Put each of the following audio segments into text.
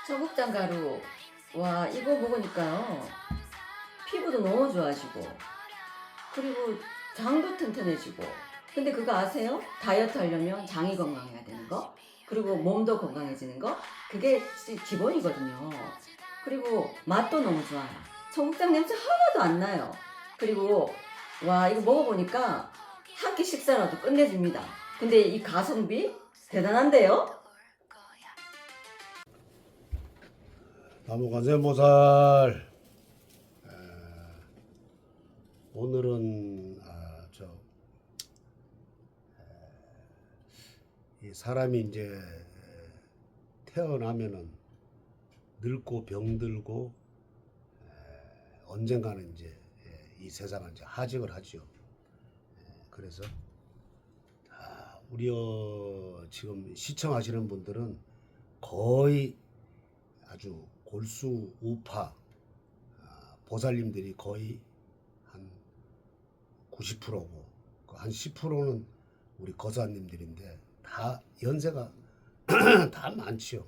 청국장 가루. 와, 이거 먹으니까요. 피부도 너무 좋아지고, 그리고 장도 튼튼해지고. 근데 그거 아세요? 다이어트 하려면 장이 건강해야 되는 거, 그리고 몸도 건강해지는 거, 그게 기본이거든요. 그리고 맛도 너무 좋아요. 청국장 냄새 하나도 안 나요. 그리고 와, 이거 먹어보니까 한 끼 식사라도 끝내줍니다. 근데 이 가성비 대단한데요? 나무관세음보살. 오늘은 이 사람이 이제 태어나면은 늙고 병들고 언젠가는 이제 이 세상을 이제 하직을 하죠. 그래서 우리 지금 시청하시는 분들은 거의 아주 골수 우파 보살님들이 거의 한 90%고 한 10%는 우리 거사님들인데 다 연세가 다 많지요.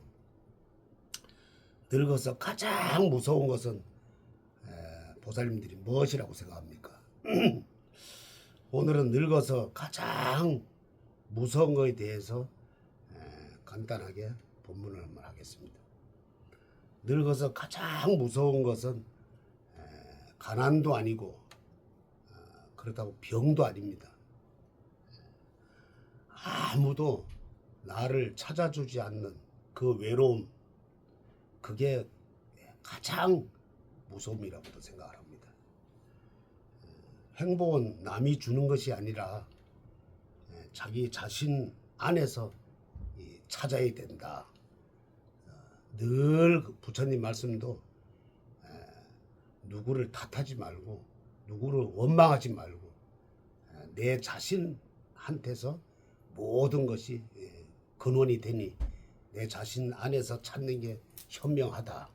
늙어서 가장 무서운 것은 보살님들이 무엇이라고 생각합니까? 오늘은 늙어서 가장 무서운 것에 대해서 간단하게 본문을 한번 하겠습니다. 늙어서 가장 무서운 것은 가난도 아니고 그렇다고 병도 아닙니다. 아무도 나를 찾아주지 않는 그 외로움, 그게 가장 무서움이라고도 생각을 합니다. 행복은 남이 주는 것이 아니라 자기 자신 안에서 찾아야 된다. 늘 부처님 말씀도 누구를 탓하지 말고 누구를 원망하지 말고 내 자신한테서 모든 것이 근원이 되니 내 자신 안에서 찾는 게 현명하다.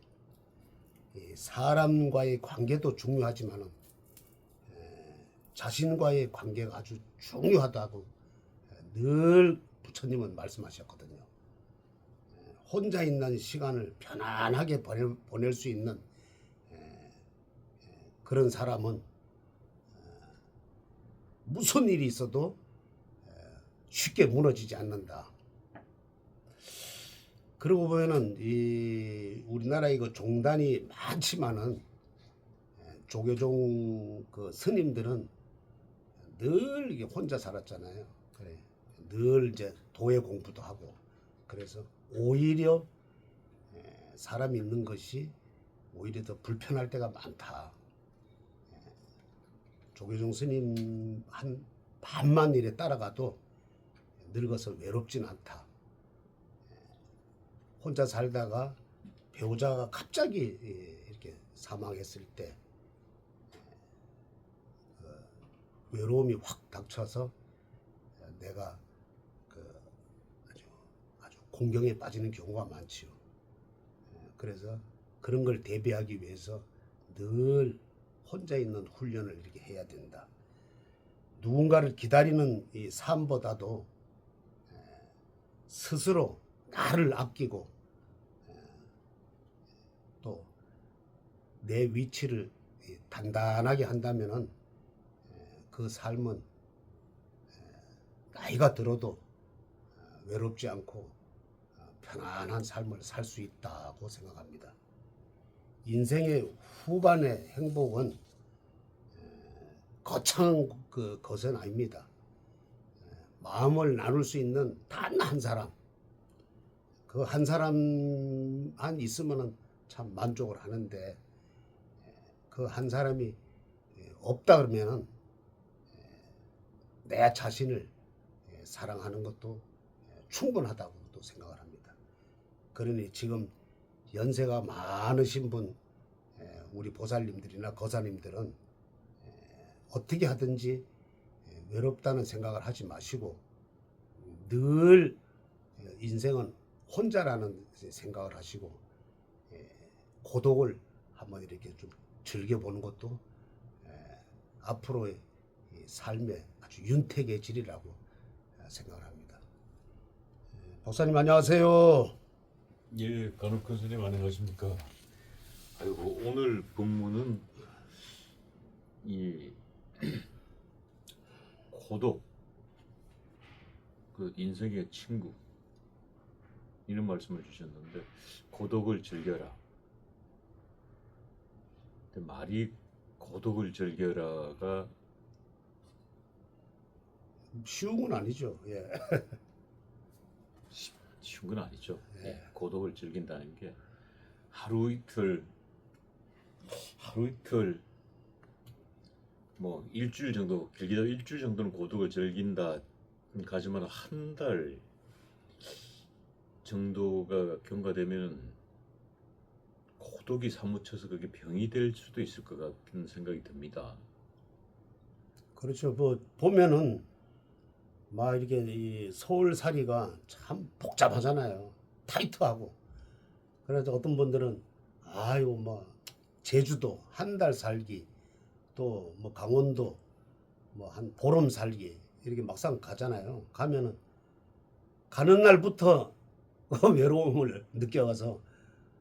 사람과의 관계도 중요하지만 자신과의 관계가 아주 중요하다고 늘 부처님은 말씀하셨거든요. 혼자 있는 시간을 편안하게 보낼 수 있는 그런 사람은 무슨 일이 있어도 쉽게 무너지지 않는다. 그러고 보면은 이 우리나라 이거 종단이 많지만은 조계종 그 스님들은 늘 이게 혼자 살았잖아요. 그래. 늘 이제 도회 공부도 하고 그래서 오히려 사람이 있는 것이 오히려 더 불편할 때가 많다. 조계종 스님 한 반만 일에 따라가도 늙어서 외롭진 않다. 혼자 살다가 배우자가 갑자기 이렇게 사망했을 때 외로움이 확 닥쳐서 내가 아주 공경에 빠지는 경우가 많지요. 그래서 그런 걸 대비하기 위해서 늘 혼자 있는 훈련을 이렇게 해야 된다. 누군가를 기다리는 이 삶보다도 스스로 나를 아끼고 또 내 위치를 단단하게 한다면은 그 삶은 나이가 들어도 외롭지 않고 편안한 삶을 살 수 있다고 생각합니다. 인생의 후반의 행복은 거창한 것은 아닙니다. 마음을 나눌 수 있는 단 한 사람, 그 한 사람만 있으면 참 만족을 하는데 그 한 사람이 없다 그러면은 내 자신을 사랑하는 것도 충분하다고도 생각을 합니다. 그러니 지금 연세가 많으신 분 우리 보살님들이나 거사님들은 어떻게 하든지 외롭다는 생각을 하지 마시고 늘 인생은 혼자라는 생각을 하시고 고독을 한번 이렇게 좀 즐겨보는 것도 앞으로의 삶의 아주 윤택의 질이라고 생각을 합니다. 박사님 안녕하세요. 예, 간혹 선생님 안녕하십니까? 아이고 오늘 본문은 이 고독, 그 인생의 친구 이런 말씀을 주셨는데 고독을 즐겨라. 근데 말이 고독을 즐겨라가 쉬운 건 아니죠. 예. 쉬운 건 아니죠. 예. 예, 고독을 즐긴다는 게 하루 이틀 뭐 일주일 정도, 길게도 일주일 정도는 고독을 즐긴다 가지만 한 달 정도가 경과되면 고독이 사무쳐서 그게 병이 될 수도 있을 것 같은 생각이 듭니다. 그렇죠. 뭐 보면은 막 이렇게 이 서울살이가 참 복잡하잖아요. 타이트하고. 그래서 어떤 분들은 아유 뭐 제주도 한 달 살기, 또 뭐 강원도 뭐 한 보름 살기 이렇게 막상 가잖아요. 가면은 가는 날부터 외로움을 느껴가서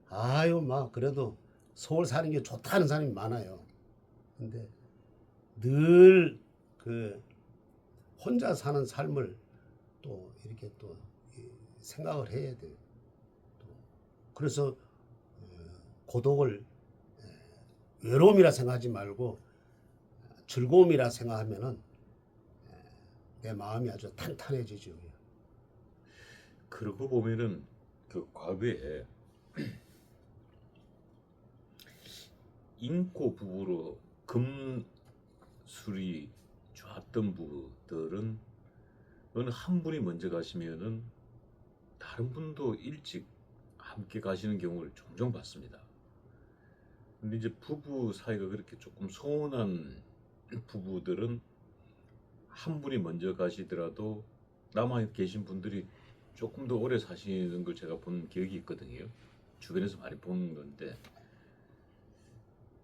아유 막 그래도 서울 사는 게 좋다는 사람이 많아요. 근데 늘 그 혼자 사는 삶을 또 이렇게 또 생각을 해야 돼요. 또 그래서 고독을 외로움이라 생각하지 말고 즐거움이라 생각하면은 내 마음이 아주 탄탄해지죠. 그러고 보면은 그 과거에 인고 부부로 금술이 좋았던 부부들은 어느 한 분이 먼저 가시면은 다른 분도 일찍 함께 가시는 경우를 종종 봤습니다. 근데 이제 부부 사이가 그렇게 조금 소원한 부부들은 한 분이 먼저 가시더라도 남아 계신 분들이 조금 더 오래 사시는 걸 제가 본 기억이 있거든요. 주변에서 많이 본 건데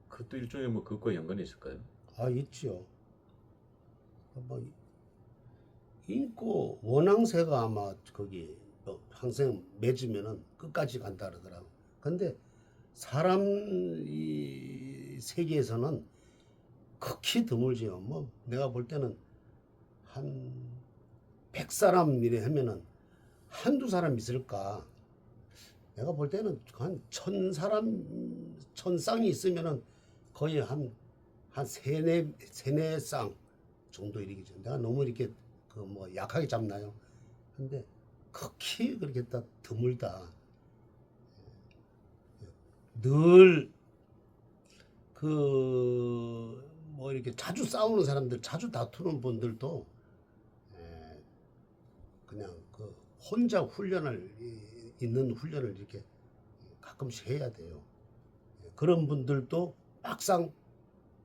그것도 일종의 뭐 그것과 연관이 있을까요? 아 있죠. 뭐 인고 원앙새가 아마 거기 뭐 항상 맺으면은 끝까지 간다 그러더라고. 근데 사람 이 세계에서는 극히 드물지요. 뭐 내가 볼 때는 한 100사람 이래 하면은 한두 사람 있을까? 내가 볼 때는 한 1000사람, 1000쌍이 있으면은 거의 한 세네 쌍 정도 이르겠죠. 내가 너무 이렇게 그 뭐 약하게 잡나요? 근데 극히 그렇게 다 드물다. 늘 그 뭐 이렇게 자주 싸우는 사람들, 자주 다투는 분들도 그냥 그 혼자 있는 훈련을 이렇게 가끔씩 해야 돼요. 그런 분들도 막상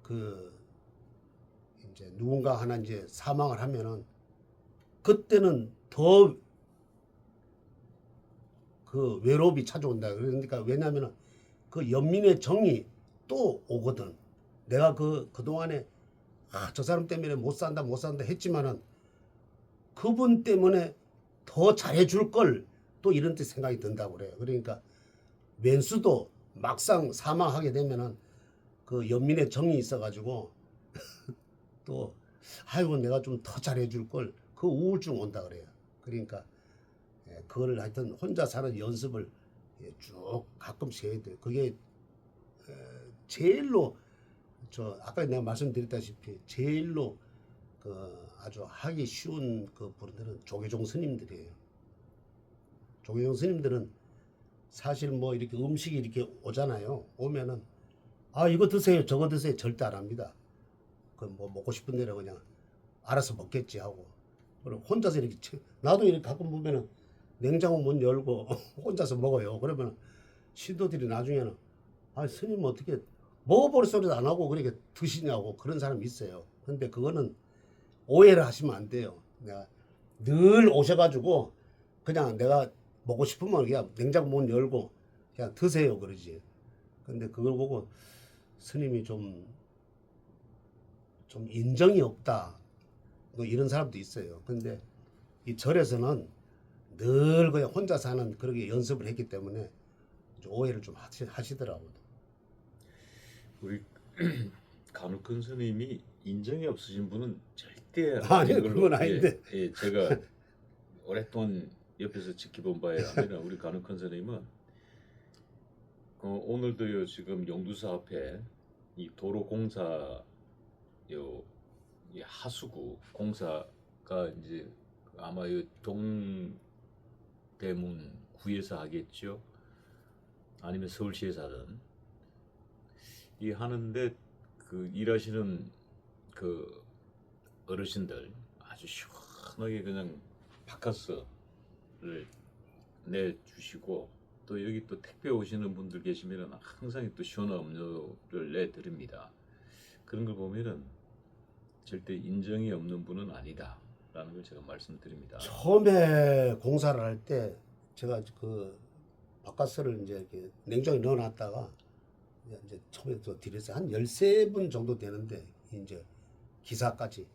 그 이제 누군가 하나 이제 사망을 하면은 그때는 더 그 외로움이 찾아온다. 그러니까 왜냐면은 그 연민의 정이 또 오거든. 내가 그동안에 저 사람 때문에 못 산다 했지만은 그분 때문에 더 잘해줄 걸 또 이런 때 생각이 든다고 그래요. 그러니까 왼수도 막상 사망하게 되면은 그 연민의 정이 있어가지고 또 아이고 내가 좀 더 잘해줄 걸 그 우울증 온다 그래요. 그러니까 그걸 하여튼 혼자 사는 연습을 쭉 가끔씩 해야 돼요. 그게 제일로 아까 내가 말씀드렸다시피 제일로 그 아주 하기 쉬운 그 분들은 조계종 스님들이에요. 조계종 스님들은 사실 뭐 이렇게 음식이 이렇게 오잖아요. 오면은 이거 드세요, 저거 드세요 절대 안 합니다. 그 뭐 먹고 싶은 대로 그냥 알아서 먹겠지 하고. 그리고 혼자서 이렇게 나도 이렇게 가끔 보면은 냉장고 문 열고 혼자서 먹어요. 그러면 신도들이 나중에는 스님 어떻게 먹어버릴 소리도 안 하고 그렇게 드시냐고 그런 사람이 있어요. 근데 그거는 오해를 하시면 안 돼요. 내가 늘 오셔가지고 그냥 내가 먹고 싶으면 그냥 냉장고 문 열고 그냥 드세요 그러지. 근데 그걸 보고 스님이 좀 인정이 없다. 뭐 이런 사람도 있어요. 근데 이 절에서는 늘 그냥 혼자 사는 그렇게 연습을 했기 때문에 좀 오해를 좀 하시더라고요. 우리 간혹큰 스님이 인정이 없으신 분은 절대 아니, 아닌 걸로 그건 아닌데. 제가 오랫동안 옆에서 지켜본 바에 의하면 우리 간혹큰 스님은 오늘도요 지금 용두사 앞에 이 도로 공사 이 하수구 공사가 이제 아마 이 동대문 구에서 하겠죠. 아니면 서울시에서 하든 이 하는데 그 일하시는 그 어르신들 아주 시원하게 그냥 바카스를 내주시고 또 여기 또 택배 오시는 분들 계시면은 항상 또 시원한 음료를 내드립니다. 그런 걸 보면은 절대 인정이 없는 분은 아니다라는 걸 제가 말씀드립니다. 처음에 공사를 할 때 제가 그 바카스를 이제 이렇게 냉장고에 넣어놨다가 이제 처음에 또 드렸어요. 한 13분 정도 되는데 이제 기사까지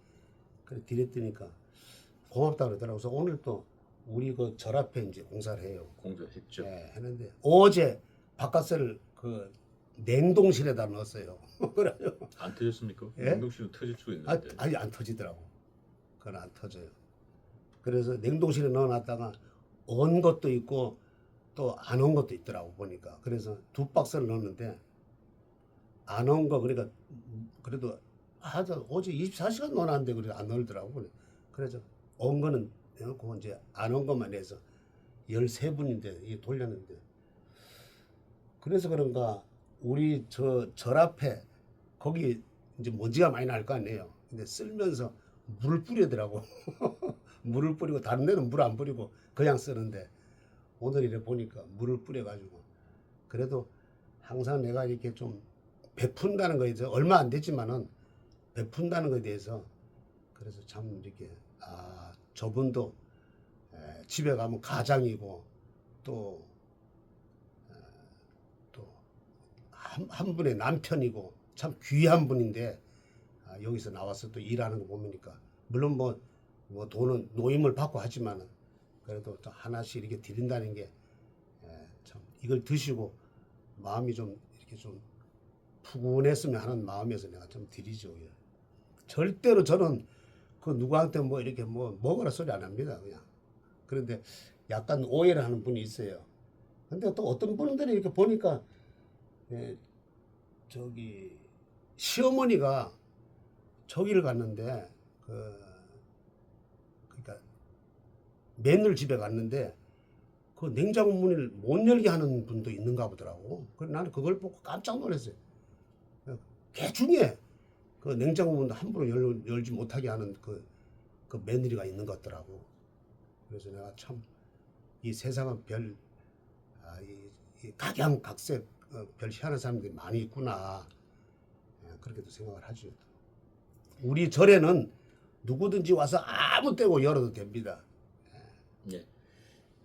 그래 드렸더니까 고맙다 그러더라고요. 그래서 오늘 또 우리 그 절 앞에 이제 공사를 해요. 공사했죠. 네, 했는데 어제 바카스를 그 냉동실에다 넣었어요. 그래요. 안 터졌습니까? 예? 냉동실은 터질 수 있는데. 아니 안 터지더라고. 그건 안 터져요. 그래서 냉동실에 넣어놨다가 온 것도 있고 또 안 온 것도 있더라고 보니까. 그래서 2박스를 넣었는데 안 온 거 그러니까 그래도 어제 24시간 넣어놨는데 그래도 안 넣더라고. 그래서 온 거는 해놓고 이제 안 온 것만 해서 13분인데 이게 돌렸는데 그래서 그런가 우리 절 앞에 거기 이제 먼지가 많이 날 거 아니에요. 근데 쓸면서 물을 뿌리더라고. 물을 뿌리고 다른 데는 물 안 뿌리고 그냥 쓰는데 오늘 이래 보니까 물을 뿌려가지고 그래도 항상 내가 이렇게 좀 베푼다는 거에 대해서 얼마 안 됐지만은 베푼다는 거에 대해서 그래서 참 이렇게 저분도 집에 가면 가장이고 또 한 분의 남편이고 참 귀한 분인데 여기서 나와서 또 일하는 거 보니까 물론 뭐 돈은 노임을 받고 하지만은 그래도 또 하나씩 이렇게 드린다는 게 참 이걸 드시고 마음이 좀 이렇게 좀 푸근했으면 하는 마음에서 내가 좀 드리죠. 예. 절대로 저는 그 누구한테 뭐 이렇게 뭐 먹으라 소리 안 합니다. 그냥. 그런데 약간 오해를 하는 분이 있어요. 근데 또 어떤 분들이 이렇게 보니까 저기 시어머니가 저기를 갔는데 그러니까 며느리 집에 갔는데 그 냉장고 문을 못 열게 하는 분도 있는가 보더라고. 그래서 나는 그걸 보고 깜짝 놀랐어요. 개중에 그 냉장고 문도 함부로 열지 못하게 하는 그 며느리가 있는 것 같더라고. 그래서 내가 참 이 세상은 이 각양각색 별 희한한 사람들이 많이 있구나. 그렇게도 생각을 하죠. 우리 절에는 누구든지 와서 아무 때고 열어도 됩니다. 예.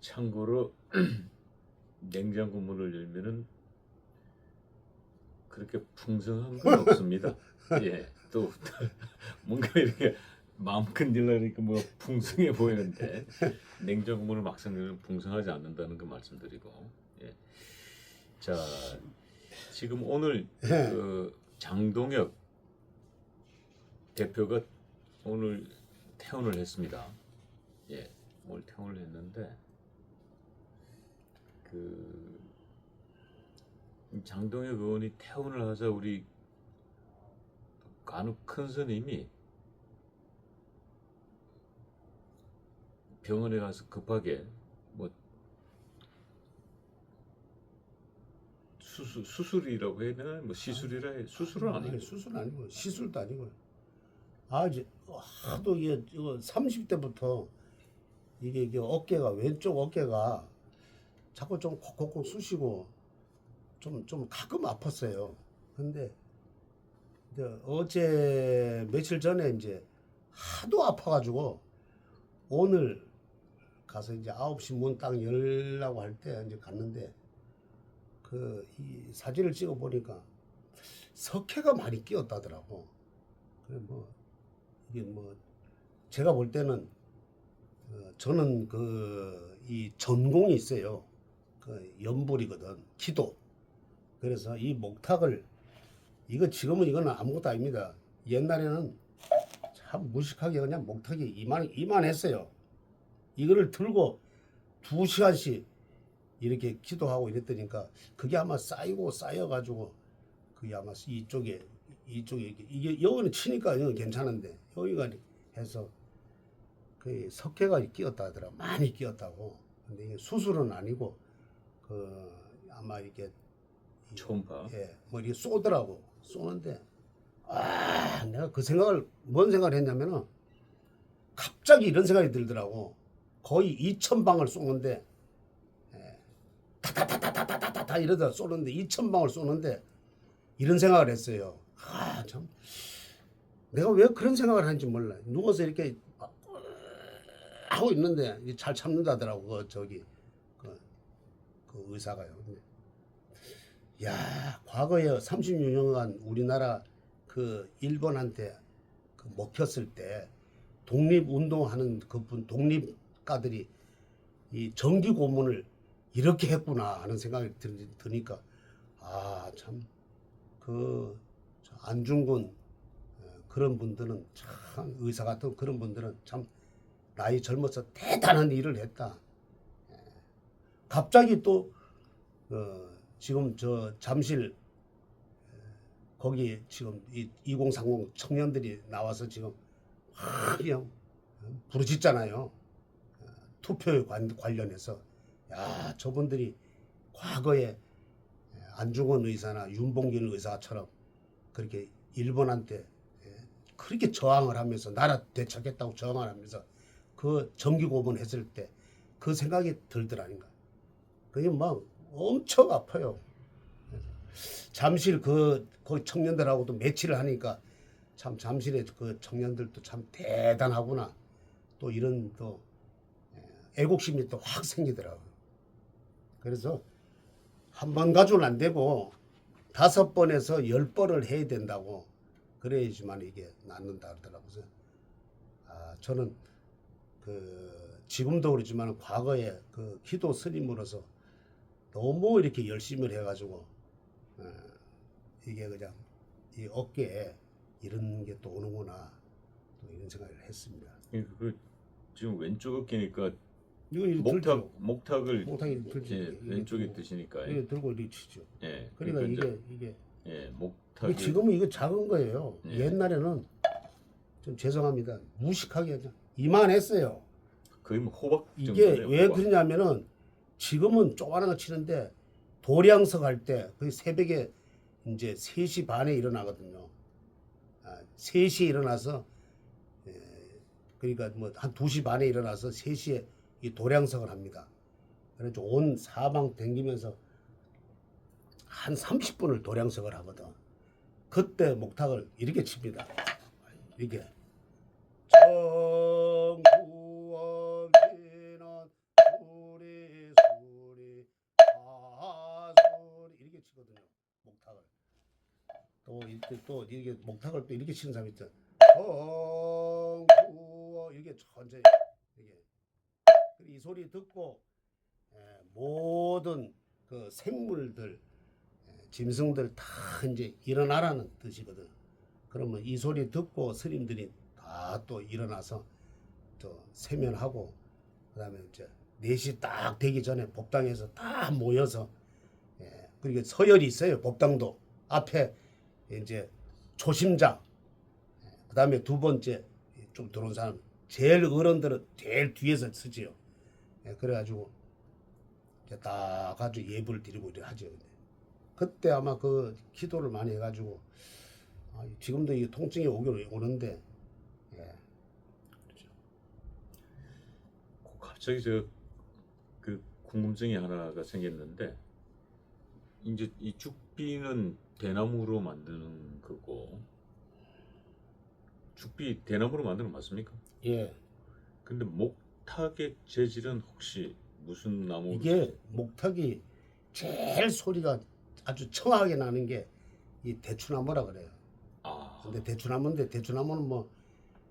참고로 냉장고 문을 열면은 그렇게 풍성한 건 없습니다. 예. 또 뭔가 이렇게 마음껏 열려니까 뭐 풍성해 보이는데 냉장고 문을 막상 열면 풍성하지 않는다는 거 말씀드리고. 예. 자, 지금 오늘 그 장동혁 대표가 오늘 퇴원을 했습니다. 예, 오늘 퇴원을 했는데 그 장동혁 의원이 퇴원을 하자 우리 간혹 큰 스님이 병원에 가서 급하게 뭐 수술이라고 해야 되나? 뭐 시술이라 해. 수술은 아니고. 수술은 아니고 시술도 아니고 이제 하도 이게 30대부터 이게 어깨가 왼쪽 어깨가 자꾸 좀 콕콕콕 쑤시고 좀 가끔 아팠어요. 근데 어제 며칠 전에 이제 하도 아파가지고 오늘 가서 이제 9시 문 딱 열라고 할 때 이제 갔는데 이 사진을 찍어 보니까 석회가 많이 끼었다더라고. 그래 이게 제가 볼 때는 저는 이 전공이 있어요. 그 염불이거든. 기도. 그래서 이 목탁을 이거 지금은 이거는 아무것도 아닙니다. 옛날에는 참 무식하게 그냥 목탁이 이만했어요. 이거를 들고 2시간씩 이렇게 기도하고 이랬더니까 그게 아마 쌓여가지고 그게 아마 이쪽에 이게 여기는 치니까 여기 괜찮은데 여기가 해서 그 석회가 끼었다 하더라. 많이 끼었다고. 근데 이게 수술은 아니고 그 아마 이게 처음 봐. 예, 뭐 이게 쏘더라고. 쏘는데 내가 그 생각을 뭔 생각을 했냐면은 갑자기 이런 생각이 들더라고. 거의 2,000방을 쏘는데 타타타타타타타 이러다 쏘는데 2,000방을 쏘는데 이런 생각을 했어요. 참 내가 왜 그런 생각을 하는지 몰라. 누워서 이렇게 하고 있는데 잘 참는다더라고. 그 의사가요. 야, 과거에 36년간 우리나라 그 일본한테 그 먹혔을 때 독립운동하는 그분 독립가들이 이 정기 고문을 이렇게 했구나 하는 생각이 드니까 참 그 안중근 그런 분들은 참 의사 같은 그런 분들은 참 나이 젊어서 대단한 일을 했다. 갑자기 또 지금 저 잠실 거기 지금 이 2030 청년들이 나와서 지금 그냥 부르짖잖아요. 투표에 관련해서 야 저분들이 과거에 안중근 의사나 윤봉길 의사처럼 그렇게 일본한테 그렇게 저항을 하면서 나라 되찾겠다고 저항을 하면서 그 정기고문 했을 때 그 생각이 들더라니까. 그게 막 엄청 아파요. 잠실 그 청년들하고도 매치를 하니까 참 잠실의 그 청년들도 참 대단하구나. 또 이런 또 애국심이 또 확 생기더라고요. 그래서 한 번 가지고는 안 되고 5번에서 10번을 해야 된다고. 그래야지만 이게 낫는다 그러더라고요. 그래서 저는 그 지금도 그렇지만 과거에 그 기도 스님으로서 너무 이렇게 열심히 해가지고 이게 그냥 이 어깨에 이런 게 또 오는구나 또 이런 생각을 했습니다. 지금 왼쪽 어깨니까 이거 목탁을 목탁이 들지. 왼쪽에 드시니까 이게 들고 이렇게 치죠. 예. 그러니까 이게 목탁이 지금은 이거 작은 거예요. 예. 옛날에는 좀 죄송합니다. 무식하게 이만했어요. 거의 뭐 호박 이게 정도네요. 왜 호박. 그러냐면은 지금은 조그마한 거 치는데 도량석 할 때 그 새벽에 이제 3시 반에 일어나거든요. 3시에 일어나서 그러니까 뭐 한 2시 반에 일어나서 3시에 이 도량석을 합니다. 그래서 온 사방 댕기면서 한 30분을 도량석을 하거든. 그때 목탁을 이렇게 칩니다. 이렇게 정구 없이는 수리 하수리 이렇게 치거든요. 목탁을 또 이때 또 이렇게 목탁을 또 이렇게 치는 사람이 있죠. 정구 이렇게 천천히 이렇게 이 소리 듣고 모든 그 생물들 짐승들 다 이제 일어나라는 뜻이거든. 그러면 이 소리 듣고 스님들이 다 또 일어나서 또 세면하고 그다음에 이제 4시 딱 되기 전에 법당에서 다 모여서 그리고 서열이 있어요. 법당도 앞에 이제 초심자 그다음에 두 번째 좀 들어온 사람 제일 어른들은 제일 뒤에서 쓰지요. 그래가지고 이제 딱 가지고 예불 드리고 이래 하죠. 그때 아마 그 기도를 많이 해가지고 지금도 이 통증이 오는데 그렇죠. 갑자기 그 궁금증이 하나가 생겼는데 이제 이 죽비는 대나무로 만드는 거고 죽비 대나무로 만드는 거 맞습니까? 예. 근데 목탁의 재질은 혹시 무슨 나무로? 이게 목탁이 제일 소리가 아주 청하게 나는 게 이 대추나무라 그래요. 근데 대추나무는 뭐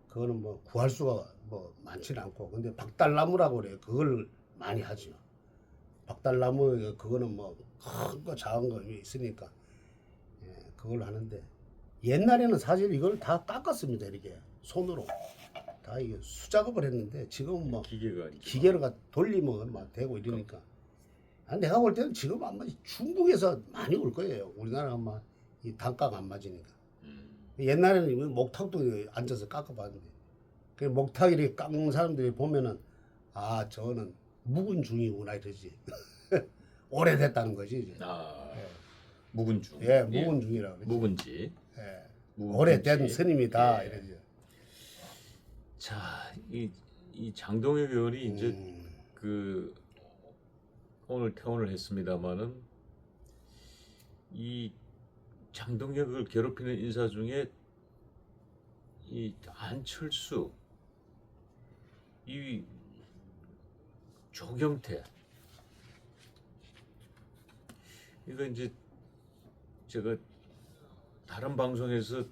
그거는 뭐 구할 수가 뭐 많지는 않고 근데 박달나무라고 그래요. 그걸 많이 하죠. 박달나무 그거는 뭐 큰 거 작은 거 있으니까 그걸 하는데 옛날에는 사실 이걸 다 깎았습니다. 이렇게 손으로 다 이게 수작업을 했는데 지금 뭐 기계가 이제 기계로가 돌리면 막 되고 이러니까 내가 볼 때는 지금 아마 중국에서 많이 올 거예요. 우리나라가 아마 이 단가가 안 맞으니까. 옛날에는 이 목탁도 앉아서 깎아봤는데 그 목탁 이렇게 깎는 사람들이 보면은 아 저는 묵은 중이구나 이러지. 오래됐다는 거지 이제. 예. 묵은 중. 예, 묵은 중이라고 그러지. 묵은지. 예. 묵은 오래된 중지. 스님이다 예. 이러지. 자, 이 장동혁 의원이 이제 그 오늘 퇴원을 했습니다마는 이 장동혁을 괴롭히는 인사 중에 이 안철수, 이 조경태, 이거 이제 제가 다른 방송에서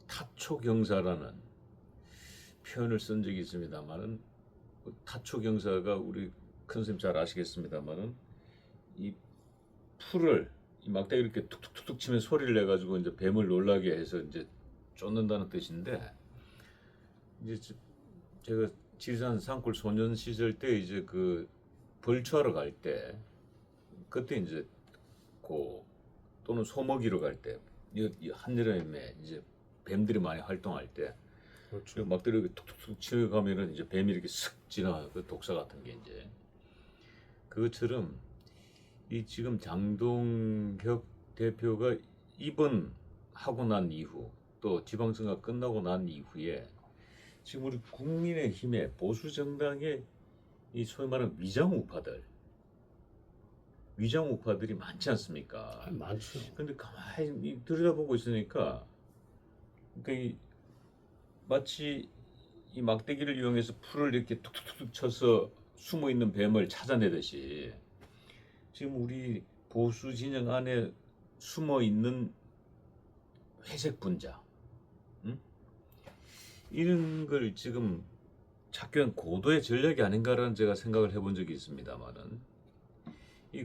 타초경사라는 표현을 쓴 적이 있습니다만은 타초경사가 우리 큰 선생님 잘 아시겠습니다만은 이 풀을 이 막대기 이렇게 툭툭툭툭 치면 소리를 내 가지고 이제 뱀을 놀라게 해서 이제 쫓는다는 뜻인데 이제 제가 지리산 산골 소년 시절 때 이제 그 벌초하러 갈 때 그때 이제 고 또는 소먹이로 갈 때 이 한여름에 이제 뱀들이 많이 활동할 때 그렇죠. 막대기 이렇게 툭툭툭 치고 가면은 이제 뱀이 이렇게 슥 지나가 그 독사 같은 게 이제 그것처럼 이 지금 장동혁 대표가 입원하고 난 이후 또 지방선거 끝나고 난 이후에 지금 우리 국민의힘의 보수 정당의 이 소위 말하는 위장 우파들이 많지 않습니까? 많죠. 근데 가만히 들여다보고 있으니까 그러니까 마치 이 막대기를 이용해서 풀을 이렇게 툭툭툭 쳐서 숨어 있는 뱀을 찾아내듯이 지금 우리 보수 진영 안에 숨어 있는 회색 분자, 이런 걸 지금 작전 고도의 전략이 아닌가라는 제가 생각을 해본 적이 있습니다만은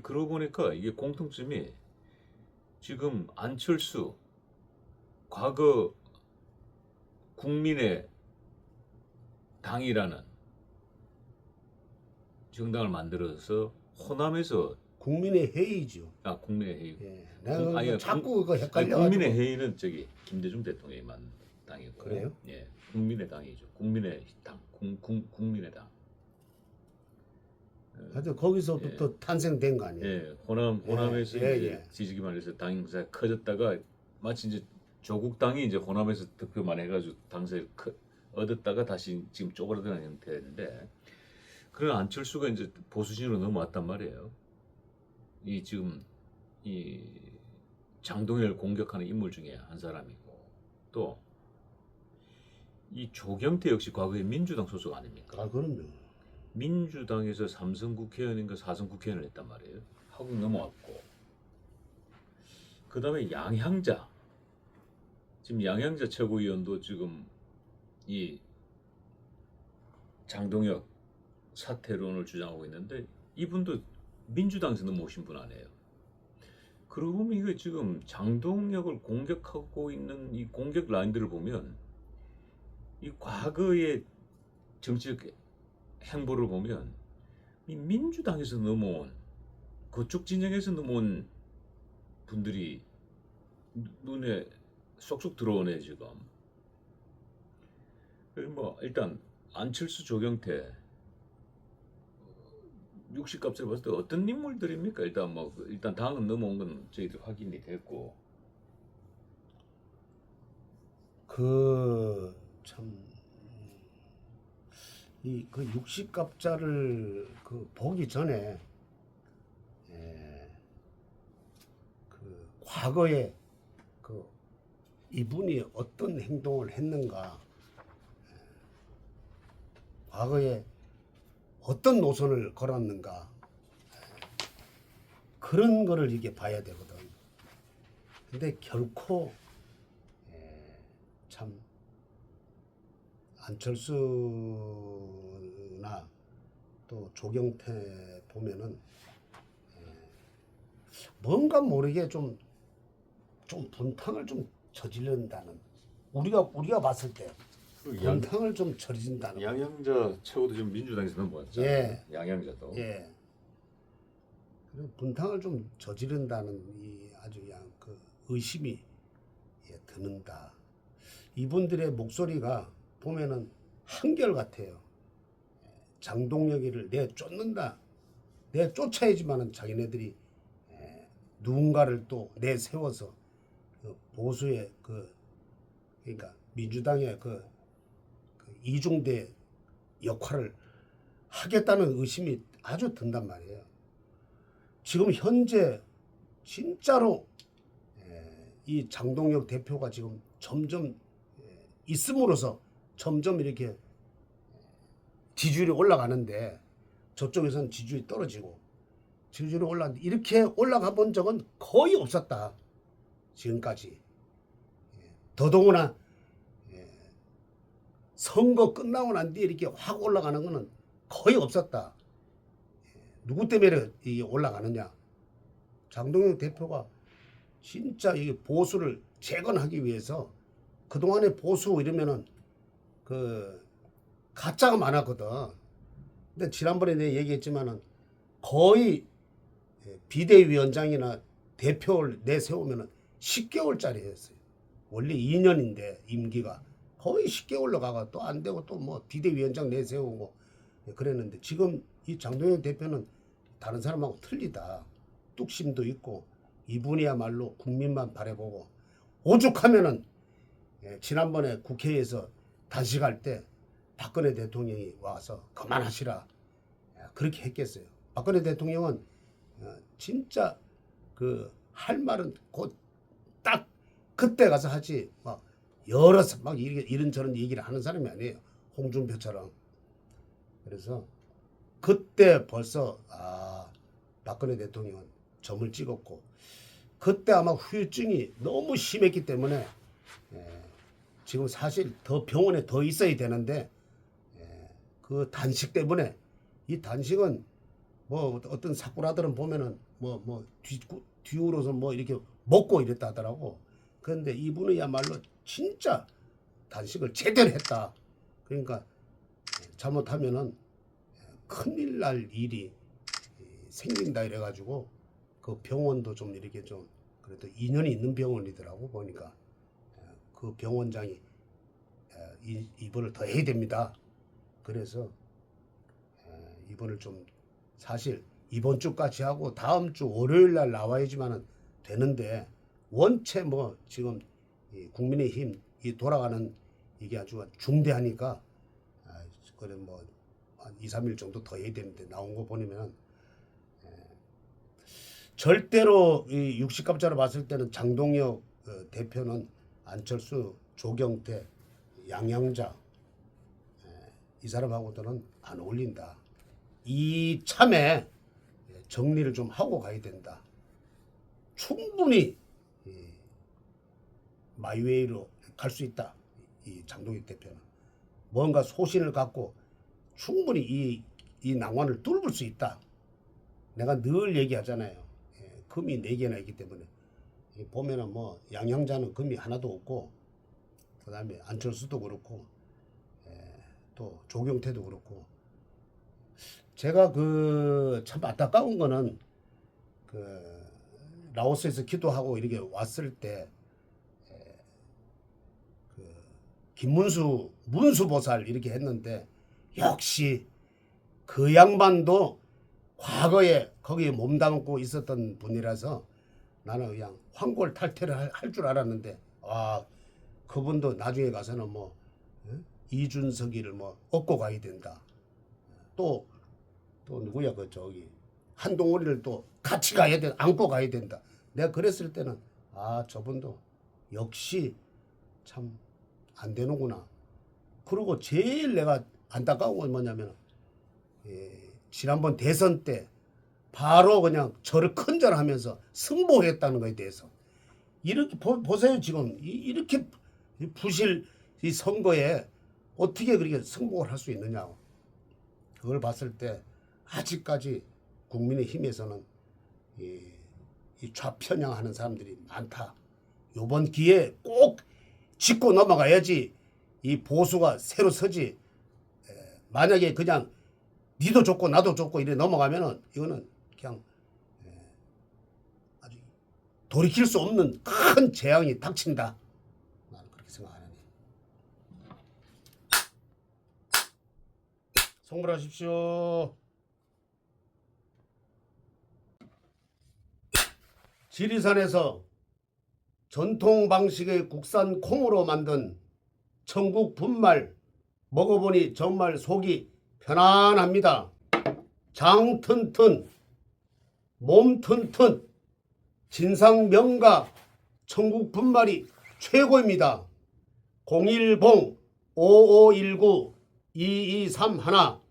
그러고 보니까 이게 공통점이 지금 안철수 과거 국민의 당이라는 정당을 만들어서 호남에서 국민의 회의죠. 국민의회의 예. 내가 자꾸 그거 헷갈려. 국민의회의는 저기 김대중 대통령이 만든 당이고 그래요? 예, 국민의 당이죠. 국민의 당, 국민의 당. 하여튼 거기서부터 탄생된 거 아니에요? 예, 호남에서 예, 이제 예. 지지기만 해서 당 행사가 커졌다가 마치 이제 조국 당이 이제 호남에서 득표만 해가지고 당세를 얻었다가 다시 지금 쪼그라드는 형태인데 그런 안철수가 이제 보수진으로 넘어왔단 말이에요. 이 지금 이 장동혁을 공격하는 인물 중에 한 사람이고 또 이 조경태 역시 과거에 민주당 소속 아닙니까? 아 그럼요. 민주당에서 3선 국회의원인가 4선 국회의원을 했단 말이에요. 하고 넘어왔고 그 다음에 양향자 지금 양향자 최고위원도 지금 이 장동혁 사퇴론을 주장하고 있는데 이분도 민주당에서 넘어오신 분 아니에요. 그러고 보면 이거 지금 장동혁을 공격하고 있는 이 공격 라인들을 보면 이 과거의 정치적 행보를 보면 이 민주당에서 넘어온 그쪽 진영에서 넘어온 분들이 눈에 쏙쏙 들어오네 지금. 뭐 일단 안철수 조경태 60값을 봤을 때 어떤 인물들입니까? 일단 당은 넘어온 건 저희들 확인이 됐고 참 이 그 60갑자를 그 보기 전에 그 과거에 그 이분이 어떤 행동을 했는가, 과거에 어떤 노선을 걸었는가, 그런 거를 이게 봐야 되거든. 근데 결코 참 안철수나 또 조경태 보면은 뭔가 모르게 좀 분탕을 좀 저지른다는, 우리가 봤을 때 분탕을 좀 저지른다는. 양양자 최고도 지금 민주당에서 넘어왔죠. 예. 양양자도. 예. 그리고 분탕을 좀 저지른다는 이 아주 그냥 그 의심이 드는다. 이분들의 목소리가 보면은 한결같아요. 장동혁이를 내쫓는다. 내쫓아야지만은 자기네들이 누군가를 또 내세워서 그 보수의 그러니까 민주당의 그 이중대 역할을 하겠다는 의심이 아주 든단 말이에요. 지금 현재 진짜로 이 장동혁 대표가 지금 점점 있음으로써 점점 이렇게 지지율이 올라가는데 저쪽에서는 지지율이 떨어지고 지지율이 올라가는데 이렇게 올라가 본 적은 거의 없었다. 지금까지. 더더구나 선거 끝나고 난 뒤에 이렇게 확 올라가는 거는 거의 없었다. 누구 때문에 이게 올라가느냐? 장동혁 대표가 진짜 이 보수를 재건하기 위해서 그동안의 보수 이러면은 그 가짜가 많았거든. 근데 지난번에 내가 얘기했지만은 거의 비대위원장이나 대표를 내세우면은 10개월짜리였어요. 원래 2년인데 임기가 거의 10개월로 가가 또 안 되고 또 뭐 비대위원장 내세우고 그랬는데 지금 이 장동혁 대표는 다른 사람하고 틀리다. 뚝심도 있고 이분이야말로 국민만 바라보고 오죽하면은 지난번에 국회에서 단식할 때 박근혜 대통령이 와서 그만하시라 그렇게 했겠어요. 박근혜 대통령은 진짜 그 할 말은 곧 딱 그때 가서 하지 막 여러 막 이런저런 얘기를 하는 사람이 아니에요. 홍준표처럼. 그래서 그때 벌써 박근혜 대통령은 점을 찍었고 그때 아마 후유증이 너무 심했기 때문에 지금 사실 더 병원에 더 있어야 되는데 그 단식 때문에 이 단식은 뭐 어떤 사쿠라들은 보면은 뭐 뒤로서 뭐 이렇게 먹고 이랬다 하더라고. 그런데 이분은야말로 진짜 단식을 제대로 했다. 그러니까 잘못하면은 큰일 날 일이 생긴다 이래가지고 그 병원도 좀 이렇게 좀 그래도 인연이 있는 병원이더라고 보니까 그 병원장이 입원을 더 해야 됩니다. 그래서 입원을 좀 사실 이번 주까지 하고 다음 주 월요일 날 나와야지만은 되는데 원체 뭐 지금 국민의힘 이 돌아가는 이게 아주 중대하니까 그래 뭐 한 2, 3일 정도 더 해야 되는데 나온 거 보면 절대로 이 60갑자로 봤을 때는 장동혁 대표는 안철수, 조경태, 양양자 이 사람하고는 안 어울린다. 이 참에 정리를 좀 하고 가야 된다. 충분히 마이웨이로 갈 수 있다. 이 장동혁 대표는 뭔가 소신을 갖고 충분히 이 난관을 뚫을 수 있다. 내가 늘 얘기하잖아요. 금이 4개나 있기 때문에 보면은 뭐 양양자는 금이 하나도 없고 그다음에 안철수도 그렇고 또 조경태도 그렇고 제가 그 참 안타까운 거는 그 라오스에서 기도하고 이렇게 왔을 때 그 김문수 문수보살 이렇게 했는데 역시 그 양반도 과거에 거기에 몸담고 있었던 분이라서 나는 그냥 황골탈퇴를 할 줄 알았는데 그분도 나중에 가서는 뭐 이준석이를 뭐 업고 가야 된다. 또 누구야 그 저기 한동훈이를 또 같이 가야 돼 안고 가야 된다. 내가 그랬을 때는 저분도 역시 참 안 되는구나. 그리고 제일 내가 안타까운 건 뭐냐면 지난번 대선 때 바로 그냥 저를 큰절하면서 승복했다는 거에 대해서 이렇게 보세요. 지금 이렇게 이 부실 이 선거에 어떻게 그렇게 승복을 할 수 있느냐. 그걸 봤을 때 아직까지 국민의힘에서는 이 좌편향하는 사람들이 많다. 이번 기회에 꼭 짚고 넘어가야지 이 보수가 새로 서지. 만약에 그냥 니도 좋고 나도 좋고 이래 넘어가면은 이거는 그냥 아주 돌이킬 수 없는 큰 재앙이 닥친다. 나는 그렇게 생각하니. 성불하십시오. 지리산에서 전통 방식의 국산 콩으로 만든 천국 분말 먹어보니 정말 속이 편안합니다. 장 튼튼, 몸 튼튼, 진상 명가 천국 분말이 최고입니다. 010-5519-2231.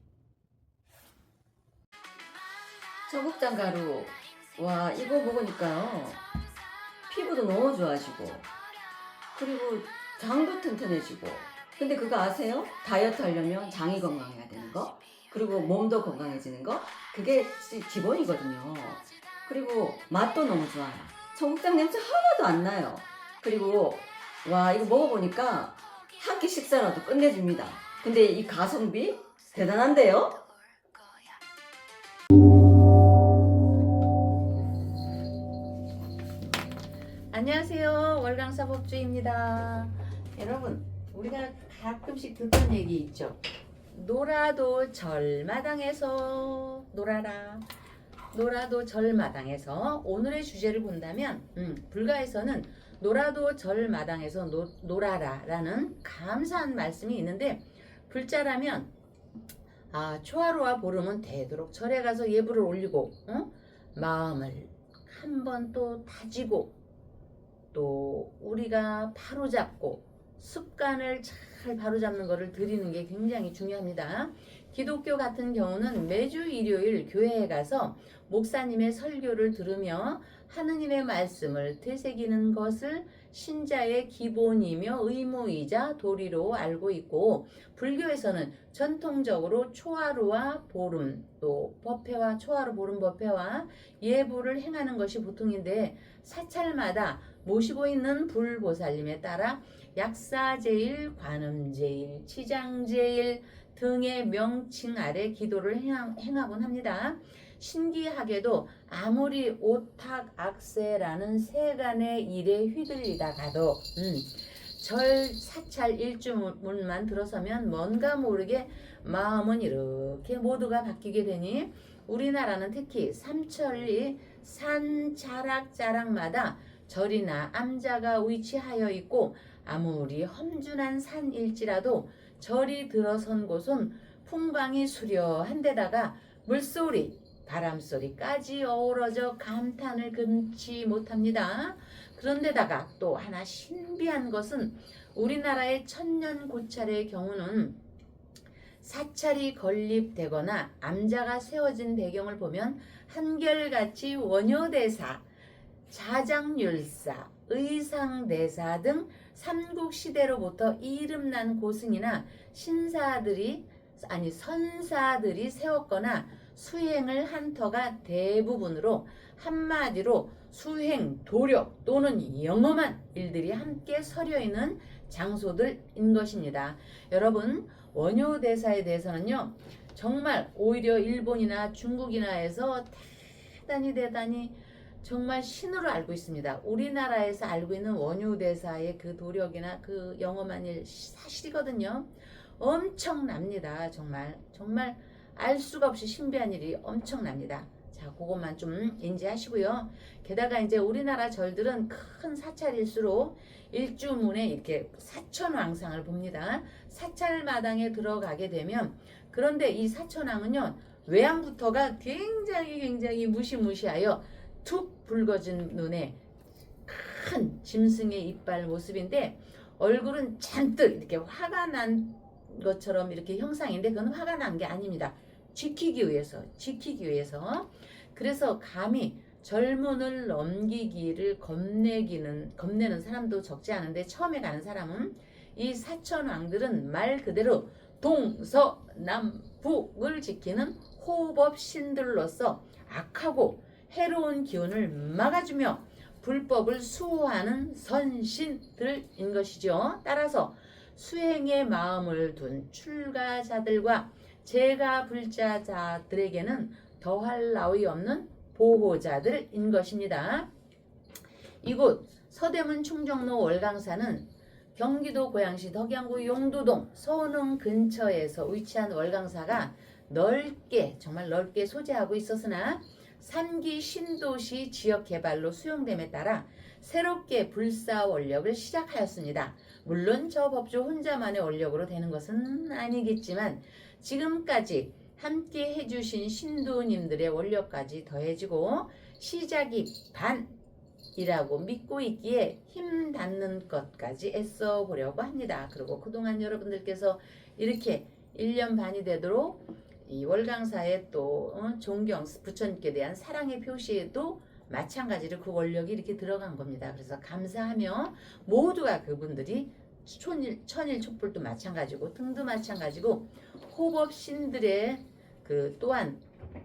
청국장 가루. 와, 이거 먹으니까요. 피부도 너무 좋아지고, 그리고 장도 튼튼해지고. 근데 그거 아세요? 다이어트 하려면 장이 건강해야 되는 거, 그리고 몸도 건강해지는 거, 그게 기본이거든요. 그리고 맛도 너무 좋아요. 청국장 냄새 하나도 안 나요. 그리고 와, 이거 먹어보니까 한 끼 식사라도 끝내줍니다. 근데 이 가성비 대단한데요? 안녕하세요. 월강사법주의입니다. 여러분, 우리가 가끔씩 듣던 얘기 있죠. 놀아도 절마당에서 놀아라. 놀아도 절마당에서. 오늘의 주제를 본다면 불가에서는 놀아도 절마당에서 놀아라 라는 감사한 말씀이 있는데, 불자라면 초하루와 보름은 되도록 절에 가서 예불을 올리고 마음을 한번 또 다지고, 또 우리가 바로잡고 습관을 잘 바로잡는 것을 드리는 게 굉장히 중요합니다. 기독교 같은 경우는 매주 일요일 교회에 가서 목사님의 설교를 들으며 하느님의 말씀을 되새기는 것을 신자의 기본이며 의무이자 도리로 알고 있고, 불교에서는 전통적으로 초하루와 보름, 또 법회와 초하루 보름 법회와 예불을 행하는 것이 보통인데, 사찰마다 모시고 있는 불보살님에 따라 약사제일, 관음제일, 치장제일 등의 명칭 아래 기도를 행하곤 합니다. 신기하게도 아무리 오탁악세라는 세간의 일에 휘둘리다가도 절 사찰 일주문만 들어서면 뭔가 모르게 마음은 이렇게 모두가 바뀌게 되니, 우리나라는 특히 삼천리 산자락자락마다 절이나 암자가 위치하여 있고, 아무리 험준한 산일지라도 절이 들어선 곳은 풍광이 수려한 데다가 물소리, 바람소리까지 어우러져 감탄을 금치 못합니다. 그런데다가 또 하나 신비한 것은, 우리나라의 천년고찰의 경우는 사찰이 건립되거나 암자가 세워진 배경을 보면 한결같이 원효대사, 자장률사, 의상대사 등 삼국시대로부터 이름난 고승이나 선사들이 세웠거나 수행을 한 터가 대부분으로, 한마디로 수행, 도력 또는 영험한 일들이 함께 서려 있는 장소들인 것입니다. 여러분, 원효대사에 대해서는요, 정말 오히려 일본이나 중국이나에서 대단히 정말 신으로 알고 있습니다. 우리나라에서 알고 있는 원효대사의 그 도력이나 그 영험한 일 사실이거든요. 엄청납니다. 정말 알 수가 없이 신비한 일이 엄청납니다. 자, 그것만 좀 인지하시고요. 게다가 이제 우리나라 절들은 큰 사찰일수록 일주문에 이렇게 사천왕상을 봅니다. 사찰마당에 들어가게 되면, 그런데 이 사천왕은요, 외양부터가 굉장히 무시무시하여 툭 붉어진 눈에 큰 짐승의 이빨 모습인데, 얼굴은 잔뜩 이렇게 화가 난 것처럼 이렇게 형상인데, 그건 화가 난 게 아닙니다. 지키기 위해서. 그래서 감히 젊은을 넘기기를 겁내는 사람도 적지 않은데 처음에 가는 사람은 이 사천 왕들은 말 그대로 동서남북을 지키는 호법 신들로서 악하고 해로운 기운을 막아주며 불법을 수호하는 선신들인 것이죠. 따라서 수행의 마음을 둔 출가자들과 재가불자자들에게는 더할 나위 없는 보호자들인 것입니다. 이곳 서대문 충정로 월강사는 경기도 고양시 덕양구 용두동 서운흥 근처에서 위치한 월강사가 정말 넓게 소재하고 있었으나 3기 신도시 지역개발로 수용됨에 따라 새롭게 불사 원력을 시작하였습니다. 물론 저 법조 혼자만의 원력으로 되는 것은 아니겠지만 지금까지 함께 해주신 신도님들의 원력까지 더해지고 시작이 반이라고 믿고 있기에 힘 닿는 것까지 애써 보려고 합니다. 그리고 그동안 여러분들께서 이렇게 1년 반이 되도록 이 월강사의 또 존경, 부처님께 대한 사랑의 표시에도 마찬가지로 그 원력이 이렇게 들어간 겁니다. 그래서 감사하며 모두가 그분들이 천일 촛불도 마찬가지고 등도 마찬가지고 호법신들의 그 또한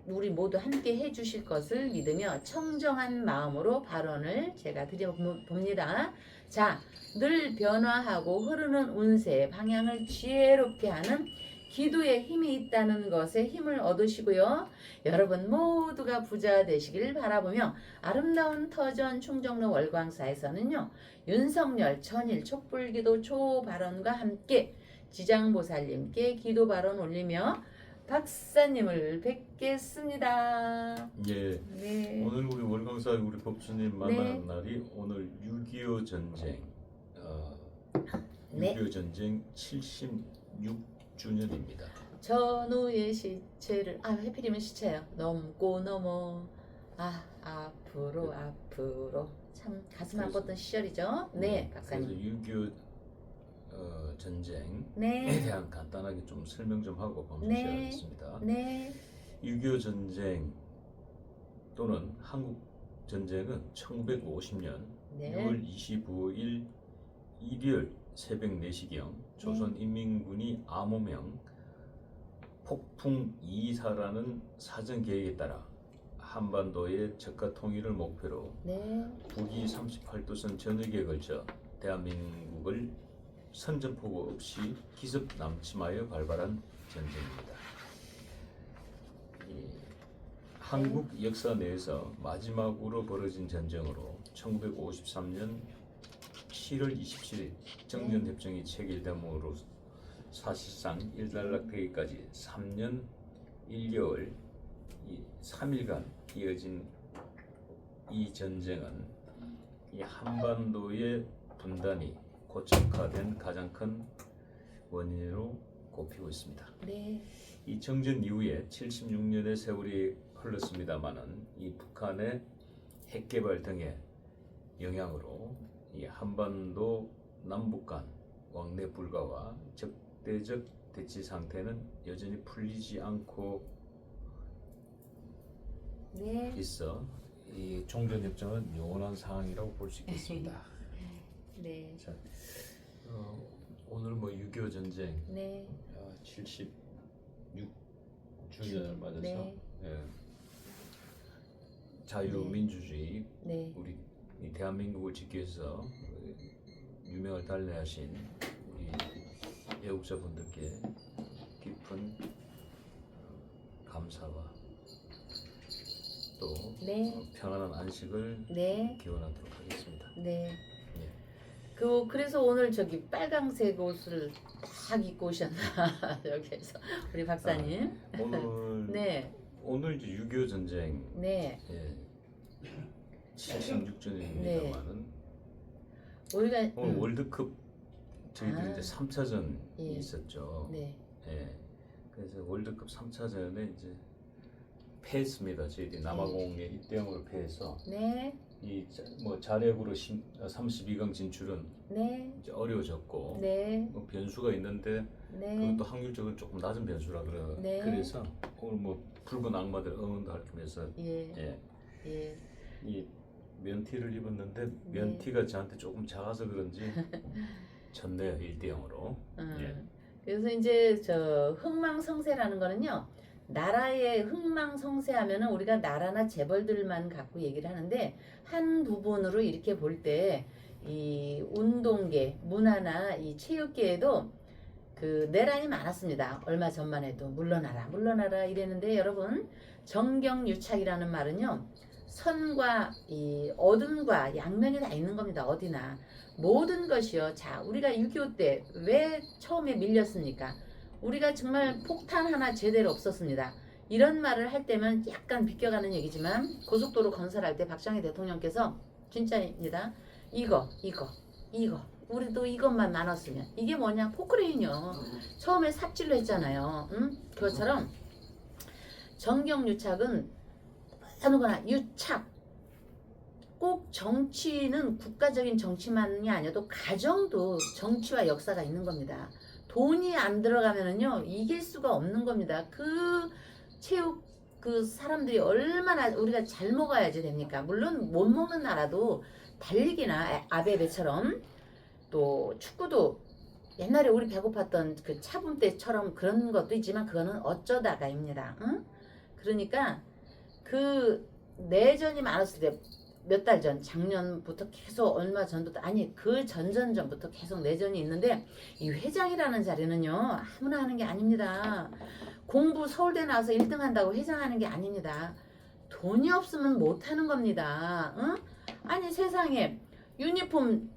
우리 모두 함께 해주실 것을 믿으며 청정한 마음으로 발언을 제가 드려봅니다. 자, 늘 변화하고 흐르는 운세의 방향을 지혜롭게 하는 기도에 힘이 있다는 것에 힘을 얻으시고요. 여러분 모두가 부자 되시길 바라보며 아름다운 터전 충정로 월광사에서는요. 윤석열 천일 촛불기도 초발언과 함께 지장보살님께 기도 발언 올리며 박사님을 뵙겠습니다. 예. 네. 오늘 우리 월광사 우리 법주님 만나는 날이 오늘 6.25 전쟁, 네. 6.25 전쟁 76주년입니다. 전우의 시체를 해필이면 시체예요. 넘고 넘어 앞으로 참 가슴 아팠던 시절이죠. 네, 박사님. 그래서 6.25 전쟁에 네, 대한 간단하게 좀 설명 좀 하고 방송 네. 시작하겠습니다. 네, 6.25 전쟁 또는 한국 전쟁은 1950년 네, 6월 25일 일요일 새벽 4시경 조선인민군이 암호명 폭풍 2사라는 사전 계획에 따라 한반도의 적가 통일을 목표로 네, 북위 38도선 전역에 걸쳐 대한민국을 선전포고 없이 기습 남침하여 발발한 전쟁입니다. 한국 역사 내에서 마지막으로 벌어진 전쟁으로 1953년 7월 27일 정전협정이 체결됨으로 사실상 일단락되기까지 3년 1개월 3일간 이어진 이 전쟁은 이 한반도의 분단이 고착화된 가장 큰 원인으로 꼽히고 있습니다. 네, 이 정전 이후에 76년의 세월이 흘렀습니다마는 이 북한의 핵 개발 등의 영향으로 이 한반도 남북 간 왕래 불가와 적대적 대치 상태는 여전히 풀리지 않고 네, 있어 이 종전협정은 영원한 상황이라고 볼 수 있겠습니다. 네, 자, 오늘 뭐 6.25 전쟁 네, 76주년을 맞아서 네. 자유민주주의 네, 우리 이 대한민국을 지키기 위해서 유명을 달리하신 우리 애국자분들께 깊은 감사와 또 네. 평안한 안식을 네, 기원하도록 하겠습니다. 네. 예. 그래서 오늘 저기 빨강색 옷을 딱 입고 오셨나 여기에서 우리 박사님. 오늘 네, 오늘 이제 6.25 전쟁 네. 76주년입니다만은 우리가 오늘 월드컵 저희들이 이제 3차전이 예. 있었죠. 네, 예. 그래서 월드컵 3차전에 이제 패했습니다. 저희들이 남아공에 1대0으로 패해서 네, 이 뭐 자력으로 32강 진출은 네, 이제 어려워졌고 네, 뭐 변수가 있는데 네, 그것도 확률적으로 조금 낮은 변수라 네. 그래서 오늘 뭐 붉은 악마들 응원도 할 겸해서 예, 예. 예. 이 면티를 입었는데 면티가 저한테 조금 작아서 그런지 졌네요. 1대 0으로. 예. 그래서 이제 저 흥망성쇠라는 거는요. 나라의 흥망성쇠하면은 우리가 나라나 재벌들만 갖고 얘기를 하는데 한 부분으로 이렇게 볼 때 이 운동계, 문화나 이 체육계에도 그 내란이 많았습니다. 얼마 전만 해도 물러나라, 물러나라 이랬는데 여러분 정경유착이라는 말은요. 선과 이 어둠과 양면이 다 있는 겁니다. 어디나 모든 것이요. 자, 우리가 6.25 때 왜 처음에 밀렸습니까? 우리가 정말 폭탄 하나 제대로 없었습니다. 이런 말을 할 때면 약간 비껴가는 얘기지만 고속도로 건설할 때 박정희 대통령께서 진짜입니다. 이거 우리도 이것만 나눴으면 이게 뭐냐? 포크레인이요. 처음에 삽질로 했잖아요. 그것처럼 정경유착은 어느 거나 유착 꼭 정치는 국가적인 정치만이 아니어도 가정도 정치와 역사가 있는 겁니다. 돈이 안 들어가면은요 이길 수가 없는 겁니다. 그 체육 그 사람들이 얼마나 우리가 잘 먹어야지 됩니까? 물론 못 먹는 나라도 달리기나 아베베처럼 또 축구도 옛날에 우리 배고팠던 그 차붐 때처럼 그런 것도 있지만 그거는 어쩌다가입니다. 응? 그러니까 그 내전이 많았을 때 몇 달 전, 작년부터 계속 얼마 전부터 아니 그 전전전부터 계속 내전이 있는데 이 회장이라는 자리는요 아무나 하는 게 아닙니다. 공부 서울대 나와서 1등 한다고 회장하는 게 아닙니다. 돈이 없으면 못하는 겁니다. 응? 아니 세상에 유니폼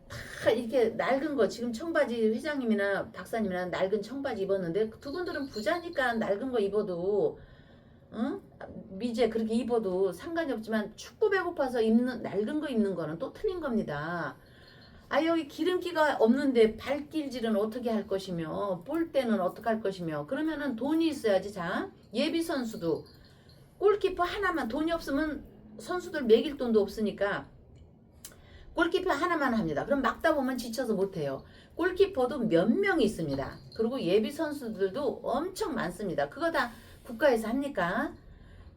다 이렇게 낡은 거 지금 청바지 회장님이나 박사님이나 낡은 청바지 입었는데 두 분들은 부자니까 낡은 거 입어도 응? 미제 그렇게 입어도 상관이 없지만 춥고 배고파서 입는 낡은 거 입는 거는 또 틀린 겁니다. 아 여기 기름기가 없는데 발길질은 어떻게 할 것이며 볼 때는 어떻게 할 것이며 그러면은 돈이 있어야지. 자 예비 선수도 골키퍼 하나만 돈이 없으면 선수들 먹일 돈도 없으니까 골키퍼 하나만 합니다. 그럼 막다 보면 지쳐서 못해요. 골키퍼도 몇 명이 있습니다. 그리고 예비 선수들도 엄청 많습니다. 그거 다 국가에서 합니까?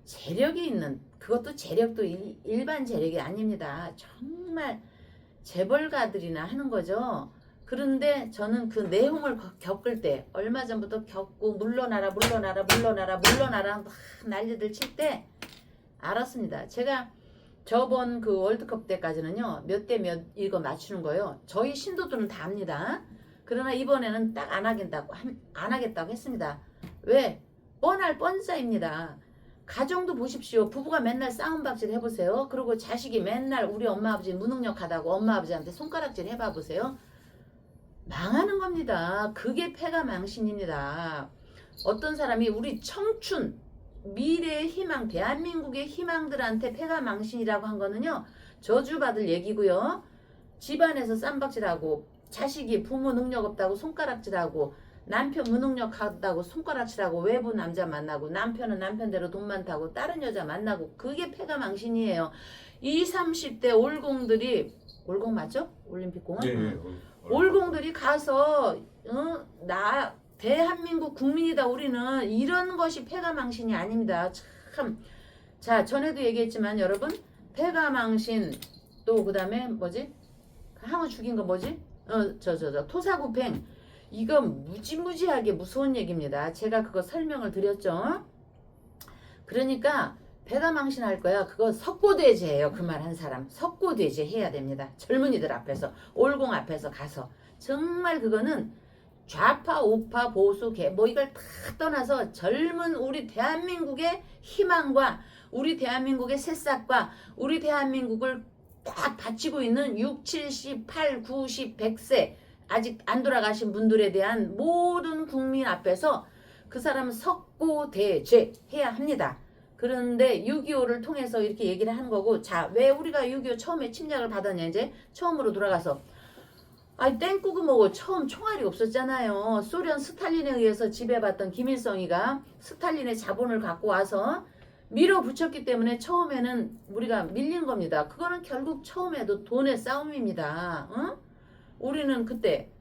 재력이 있는 그것도 재력도 일반 재력이 아닙니다. 정말 재벌가들이나 하는 거죠. 그런데 저는 그 내용을 겪을 때 얼마 전부터 겪고 물러나라 막 난리들 칠 때 알았습니다. 제가 저번 그 월드컵 때까지는요 몇 대 몇 이거 맞추는 거요. 저희 신도들은 다 압니다. 그러나 이번에는 딱 안 하겠다고 했습니다. 왜? 뻔할 뻔싸입니다. 가정도 보십시오. 부부가 맨날 싸움박질 해보세요. 그리고 자식이 맨날 우리 엄마 아버지 무능력하다고 엄마 아버지한테 손가락질 해봐보세요. 망하는 겁니다. 그게 패가 망신입니다. 어떤 사람이 우리 청춘 미래의 희망 대한민국의 희망들한테 패가 망신이라고 한 거는요 저주받을 얘기고요. 집안에서 쌈박질하고 자식이 부모 능력 없다고 손가락질하고 남편 무능력하다고 손가락질하고 외부 남자 만나고 남편은 남편대로 돈 많다고 다른 여자 만나고 그게 패가 망신이에요. 20, 30대 올공들이 올공 맞죠? 올림픽공원? 네, 올공들이 가서 나 대한민국 국민이다 우리는 이런 것이 패가 망신이 아닙니다. 참. 자 전에도 얘기했지만 여러분 패가 망신 또 그 다음에 뭐지? 항우 죽인 거 뭐지? 토사구팽 이거 무지무지하게 무서운 얘기입니다. 제가 그거 설명을 드렸죠. 그러니까 배가 망신할 거야. 그거 석고대죄예요. 그 말 한 사람. 석고대죄 해야 됩니다. 젊은이들 앞에서 올공 앞에서 가서 정말 그거는 좌파 우파 보수 뭐 이걸 다 떠나서 젊은 우리 대한민국의 희망과 우리 대한민국의 새싹과 우리 대한민국을 딱 바치고 있는 6, 70, 8, 90, 100세 아직 안 돌아가신 분들에 대한 모든 국민 앞에서 그 사람은 석고대죄 해야 합니다. 그런데 6.25를 통해서 이렇게 얘기를 하는 거고 자 왜 우리가 6.25 처음에 침략을 받았냐 이제 처음으로 돌아가서 아니 땡꾸고 뭐고 처음 총알이 없었잖아요. 소련 스탈린에 의해서 지배받던 김일성이가 스탈린의 자본을 갖고 와서 밀어붙였기 때문에 처음에는 우리가 밀린 겁니다. 그거는 결국 처음에도 돈의 싸움입니다. 응? 우리는 그때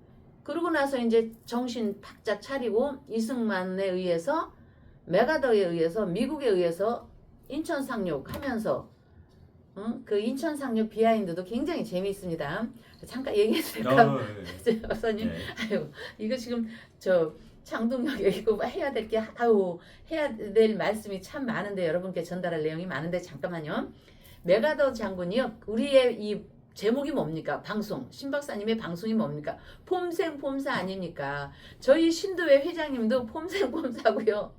그러고 나서 이제 정신 바짝 차리고 이승만에 의해서 메가더에 의해서 미국에 의해서 인천 상륙하면서 그 인천 상륙 비하인드도 굉장히 재미있습니다. 잠깐 얘기해도 될까요? 박사님, 네. 아유, 이거 지금 저 장동혁 이거 해야 될 게 아유 해야 될 말씀이 참 많은데 여러분께 전달할 내용이 많은데 잠깐만요. 메가더 장군이요. 우리의 이 제목이 뭡니까? 방송. 신 박사님의 방송이 뭡니까? 폼생폼사 아닙니까? 저희 신도회 회장님도 폼생폼사고요.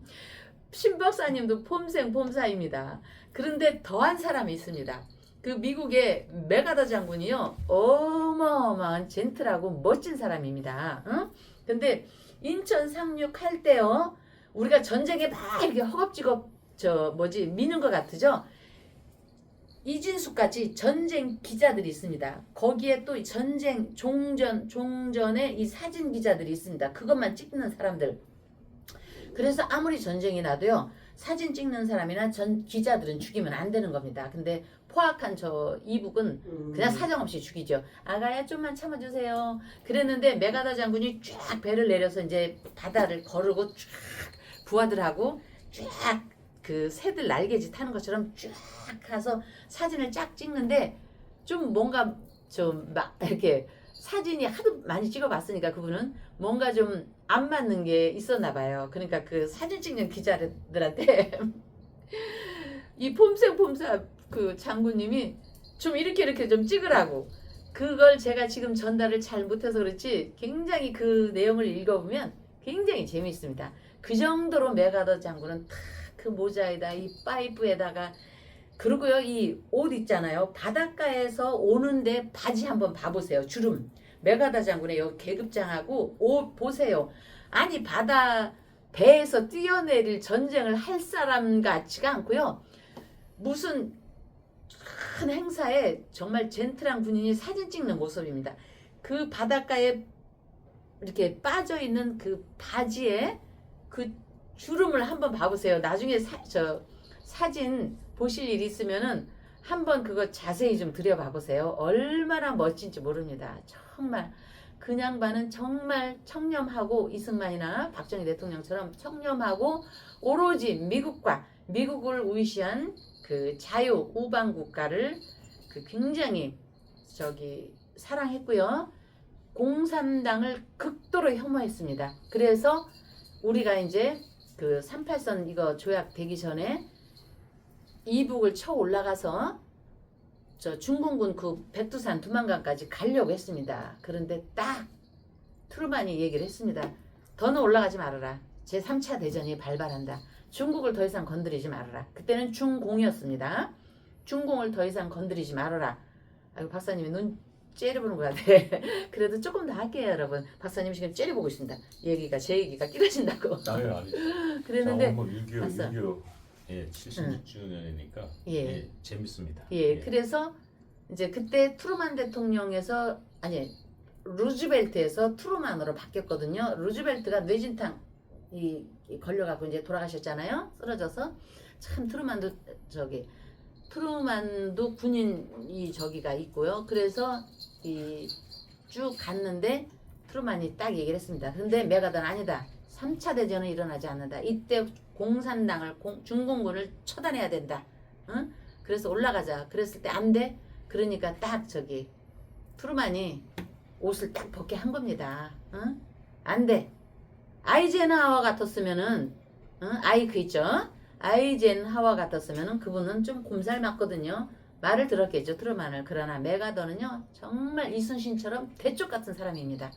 신 박사님도 폼생폼사입니다. 그런데 더한 사람이 있습니다. 그 미국의 메가더 장군이요. 어마어마한 젠틀하고 멋진 사람입니다. 응? 근데 인천 상륙할 때요. 우리가 전쟁에 막 이렇게 허겁지겁 미는 것 같으죠? 이진숙같이 전쟁 기자들이 있습니다. 거기에 또 전쟁 종전에 이 사진 기자들이 있습니다. 그것만 찍는 사람들. 그래서 아무리 전쟁이 나도요. 사진 찍는 사람이나 기자들은 죽이면 안 되는 겁니다. 근데 포악한 저 이북은 그냥 사정없이 죽이죠. 아가야 좀만 참아주세요. 그랬는데 메가더 장군이 쫙 배를 내려서 이제 바다를 거르고 쫙 부하들하고 쫙 그 새들 날개짓 하는 것처럼 쫙 가서 사진을 쫙 찍는데 좀 뭔가 좀 막 이렇게 사진이 하도 많이 찍어봤으니까 그분은 뭔가 좀 안 맞는 게 있었나 봐요. 그러니까 그 사진 찍는 기자들한테 이 폼생폼사 그 장군님이 좀 이렇게 좀 찍으라고. 그걸 제가 지금 전달을 잘 못해서 그렇지 굉장히 그 내용을 읽어보면 굉장히 재미있습니다. 그 정도로 메가더 장군은 탁 그 모자에다 이 파이프에다가 그리고요 이 옷 있잖아요. 바닷가에서 오는데 바지 한번 봐보세요. 주름. 메가더 장군의 여기 계급장하고 옷 보세요. 아니 바다 배에서 뛰어내릴 전쟁을 할 사람 같지가 않고요. 무슨 큰 행사에 정말 젠틀한 군인이 사진 찍는 모습입니다. 그 바닷가에 이렇게 빠져있는 그 바지에 그 주름을 한번 봐보세요. 나중에 사진 보실 일 있으면은 한번 그거 자세히 좀 들여봐보세요. 얼마나 멋진지 모릅니다. 정말 그 양반은 정말 청렴하고 이승만이나 박정희 대통령처럼 청렴하고 오로지 미국을 위시한 그 자유 우방 국가를 그 굉장히 사랑했고요. 공산당을 극도로 혐오했습니다. 그래서 우리가 이제 그 38선 이거 조약되기 전에 이북을 쳐 올라가서 저 중공군 그 백두산 두만강까지 가려고 했습니다. 그런데 딱 트루만이 얘기를 했습니다. 더는 올라가지 말아라. 제3차 대전이 발발한다. 중국을 더 이상 건드리지 말아라. 그때는 중공이었습니다. 중공을 더 이상 건드리지 말아라. 아이고 박사님이 눈 째려보는 것 같아. 그래도 조금 더 할게요 여러분. 박사님 지금 째려보고 있습니다. 제 얘기가 끼러진다고. 아니. 그랬는데 뭐 6.25 봤어. 6.25 예, 76주년이니까 예. 재밌습니다. 예, 그래서 이제 그때 트루만 대통령에서 아니 루즈벨트에서 트루만으로 바뀌었거든요. 루즈벨트가 뇌진탕 이 걸려갖고 이제 돌아가셨잖아요. 쓰러져서 참 트루만도 군인이 저기가 있고요. 그래서 이 쭉 갔는데 트루만이 딱 얘기를 했습니다. 그런데 메가더는 아니다. 3차 대전은 일어나지 않는다. 이때 공산당을 중공군을 처단해야 된다. 응? 그래서 올라가자. 그랬을 때 안 돼. 그러니까 딱 트루만이 옷을 딱 벗게 한 겁니다. 응? 안 돼. 아이젠하워 같았으면은 아이크 있죠? 아이젠하워 같았으면은 그분은 좀 곰살 맞거든요. 말을 들었겠죠. 트루만을. 그러나 메가더는요. 정말 이순신처럼 대쪽 같은 사람입니다.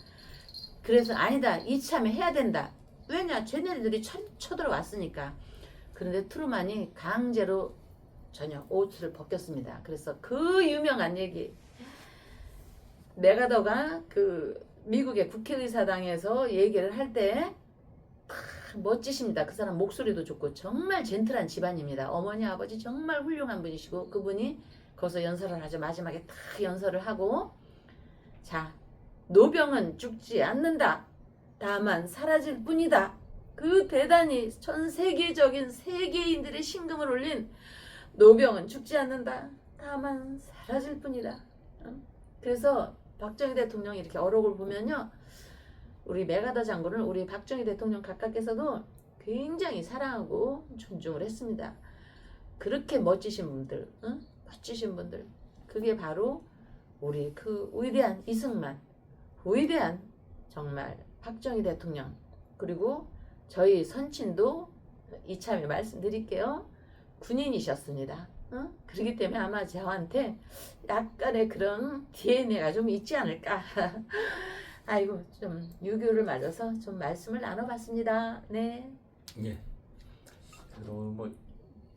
그래서 아니다. 이참에 해야 된다. 왜냐? 쟤네들이 쳐들어왔으니까. 그런데 트루만이 강제로 전혀 옷을 벗겼습니다. 그래서 그 유명한 얘기. 메가더가 그 미국의 국회의사당에서 얘기를 할 때 멋지십니다. 그 사람 목소리도 좋고 정말 젠틀한 집안입니다. 어머니 아버지 정말 훌륭한 분이시고 그분이 거기서 연설을 하죠. 마지막에 딱 연설을 하고 자 노병은 죽지 않는다. 다만 사라질 뿐이다. 그 대단히 전 세계적인 세계인들의 심금을 올린 노병은 죽지 않는다. 다만 사라질 뿐이다. 그래서 박정희 대통령이 이렇게 어록을 보면요. 우리 메가더 장군을 우리 박정희 대통령 각각께서도 굉장히 사랑하고 존중을 했습니다. 그렇게 멋지신 분들 멋지신 분들. 그게 바로 우리 그 위대한 이승만, 위대한 정말 박정희 대통령, 그리고 저희 선친도 이참에 말씀드릴게요. 군인이셨습니다. 그렇기 때문에 아마 저한테 약간의 그런 DNA가 좀 있지 않을까. 아이고, 좀 유교를 맞아서 좀 말씀을 나눠봤습니다. 네. 예. 그리고 뭐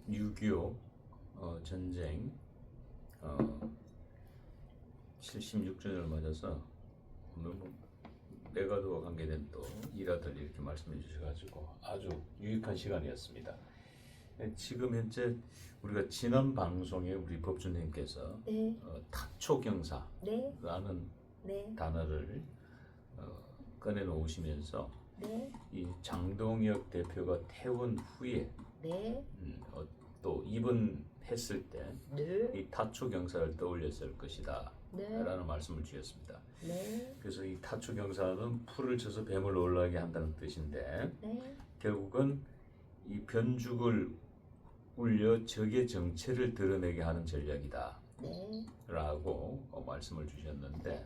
6.25 전쟁 76주년을 맞아서 오늘 뭐 메가드와 관계된 또 일화들 이렇게 말씀해 주셔가지고 아주 유익한 시간이었습니다. 지금 현재 우리가 지난 방송에 우리 법주님께서 네. 타초경사라는 네. 단어를 꺼내 놓으시면서 네. 이 장동혁 대표가 퇴원 후에 네. 또 입원했을 때 네. 이 타초경사를 떠올렸을 것이다 네. 라는 말씀을 주셨습니다. 네. 그래서 이 타초경사는 풀을 쳐서 뱀을 올라가게 한다는 뜻인데 네. 결국은 이 변죽을 울려 적의 정체를 드러내게 하는 전략이다 네. 라고 말씀을 주셨는데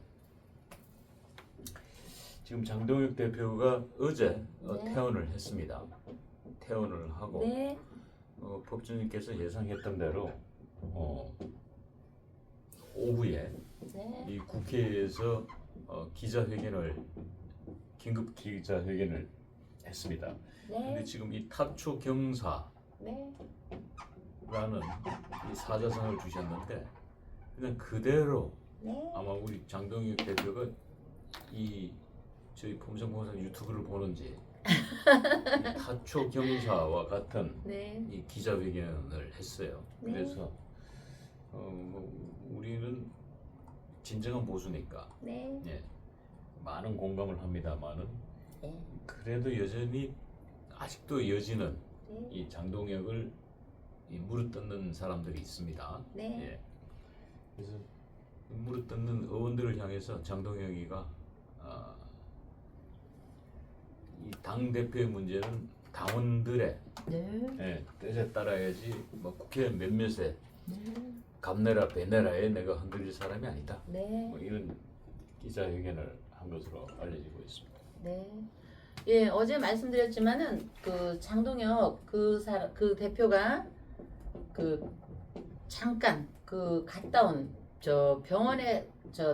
지금 장동혁 대표가 어제 네. 퇴원을 했습니다. 퇴원을 하고 네. 법주님께서 예상했던 대로 오후에 네. 이 국회에서 긴급 기자회견을 했습니다. 근데 네. 지금 이 타초 경사라는 네. 이 사자성을 주셨는데 그냥 그대로 네. 아마 우리 장동혁 대표가 이 저희 pom성봉사 유튜브를 보는지 이 타초 경사와 같은 네. 이 기자회견을 했어요. 네. 그래서 뭐 우리는 진정한 보수니까 네. 예, 많은 공감을 합니다만은 네. 그래도 여전히 아직도 여지는 네. 이 장동혁을 무릇뜯는 사람들이 있습니다. 네. 예. 그래서 무릇뜯는 의원들을 향해서 장동혁이가 이 당 대표의 문제는 당원들의 네. 뜻에 따라야지 뭐 국회 몇몇에 네. 감내라 배내라에 내가 흔들릴 사람이 아니다. 네. 뭐 이런 기자회견을 한 것으로 알려지고 있습니다. 네. 예, 어제 말씀드렸지만은 그 장동혁 그 대표가 그 잠깐 그 갔다 온 저 병원에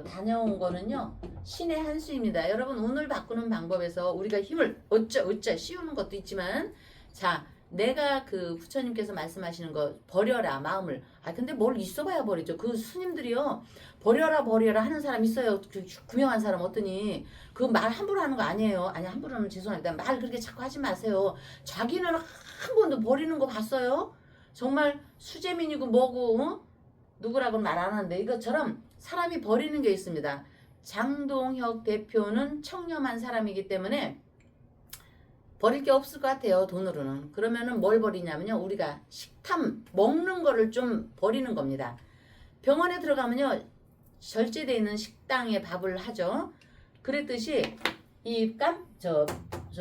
다녀온 거는요 신의 한 수입니다. 여러분 오늘 바꾸는 방법에서 우리가 힘을 어쩌 씌우는 것도 있지만 자 내가 그 부처님께서 말씀하시는 거 버려라 마음을 근데 뭘 있어봐야 버리죠. 그 스님들이요 버려라 하는 사람 있어요. 그 구명한 사람 어떠니 그 말 함부로 하는 거 아니에요. 아니 함부로 하면 죄송합니다. 말 그렇게 자꾸 하지 마세요. 자기는 한 번도 버리는 거 봤어요? 정말 수재민이고 뭐고 누구라고는 말 안 하는데 이것처럼 사람이 버리는 게 있습니다. 장동혁 대표는 청렴한 사람이기 때문에 버릴 게 없을 것 같아요. 돈으로는. 그러면은 뭘 버리냐면요. 우리가 식탐 먹는 거를 좀 버리는 겁니다. 병원에 들어가면요. 절제되어 있는 식당에 밥을 하죠. 그랬듯이 저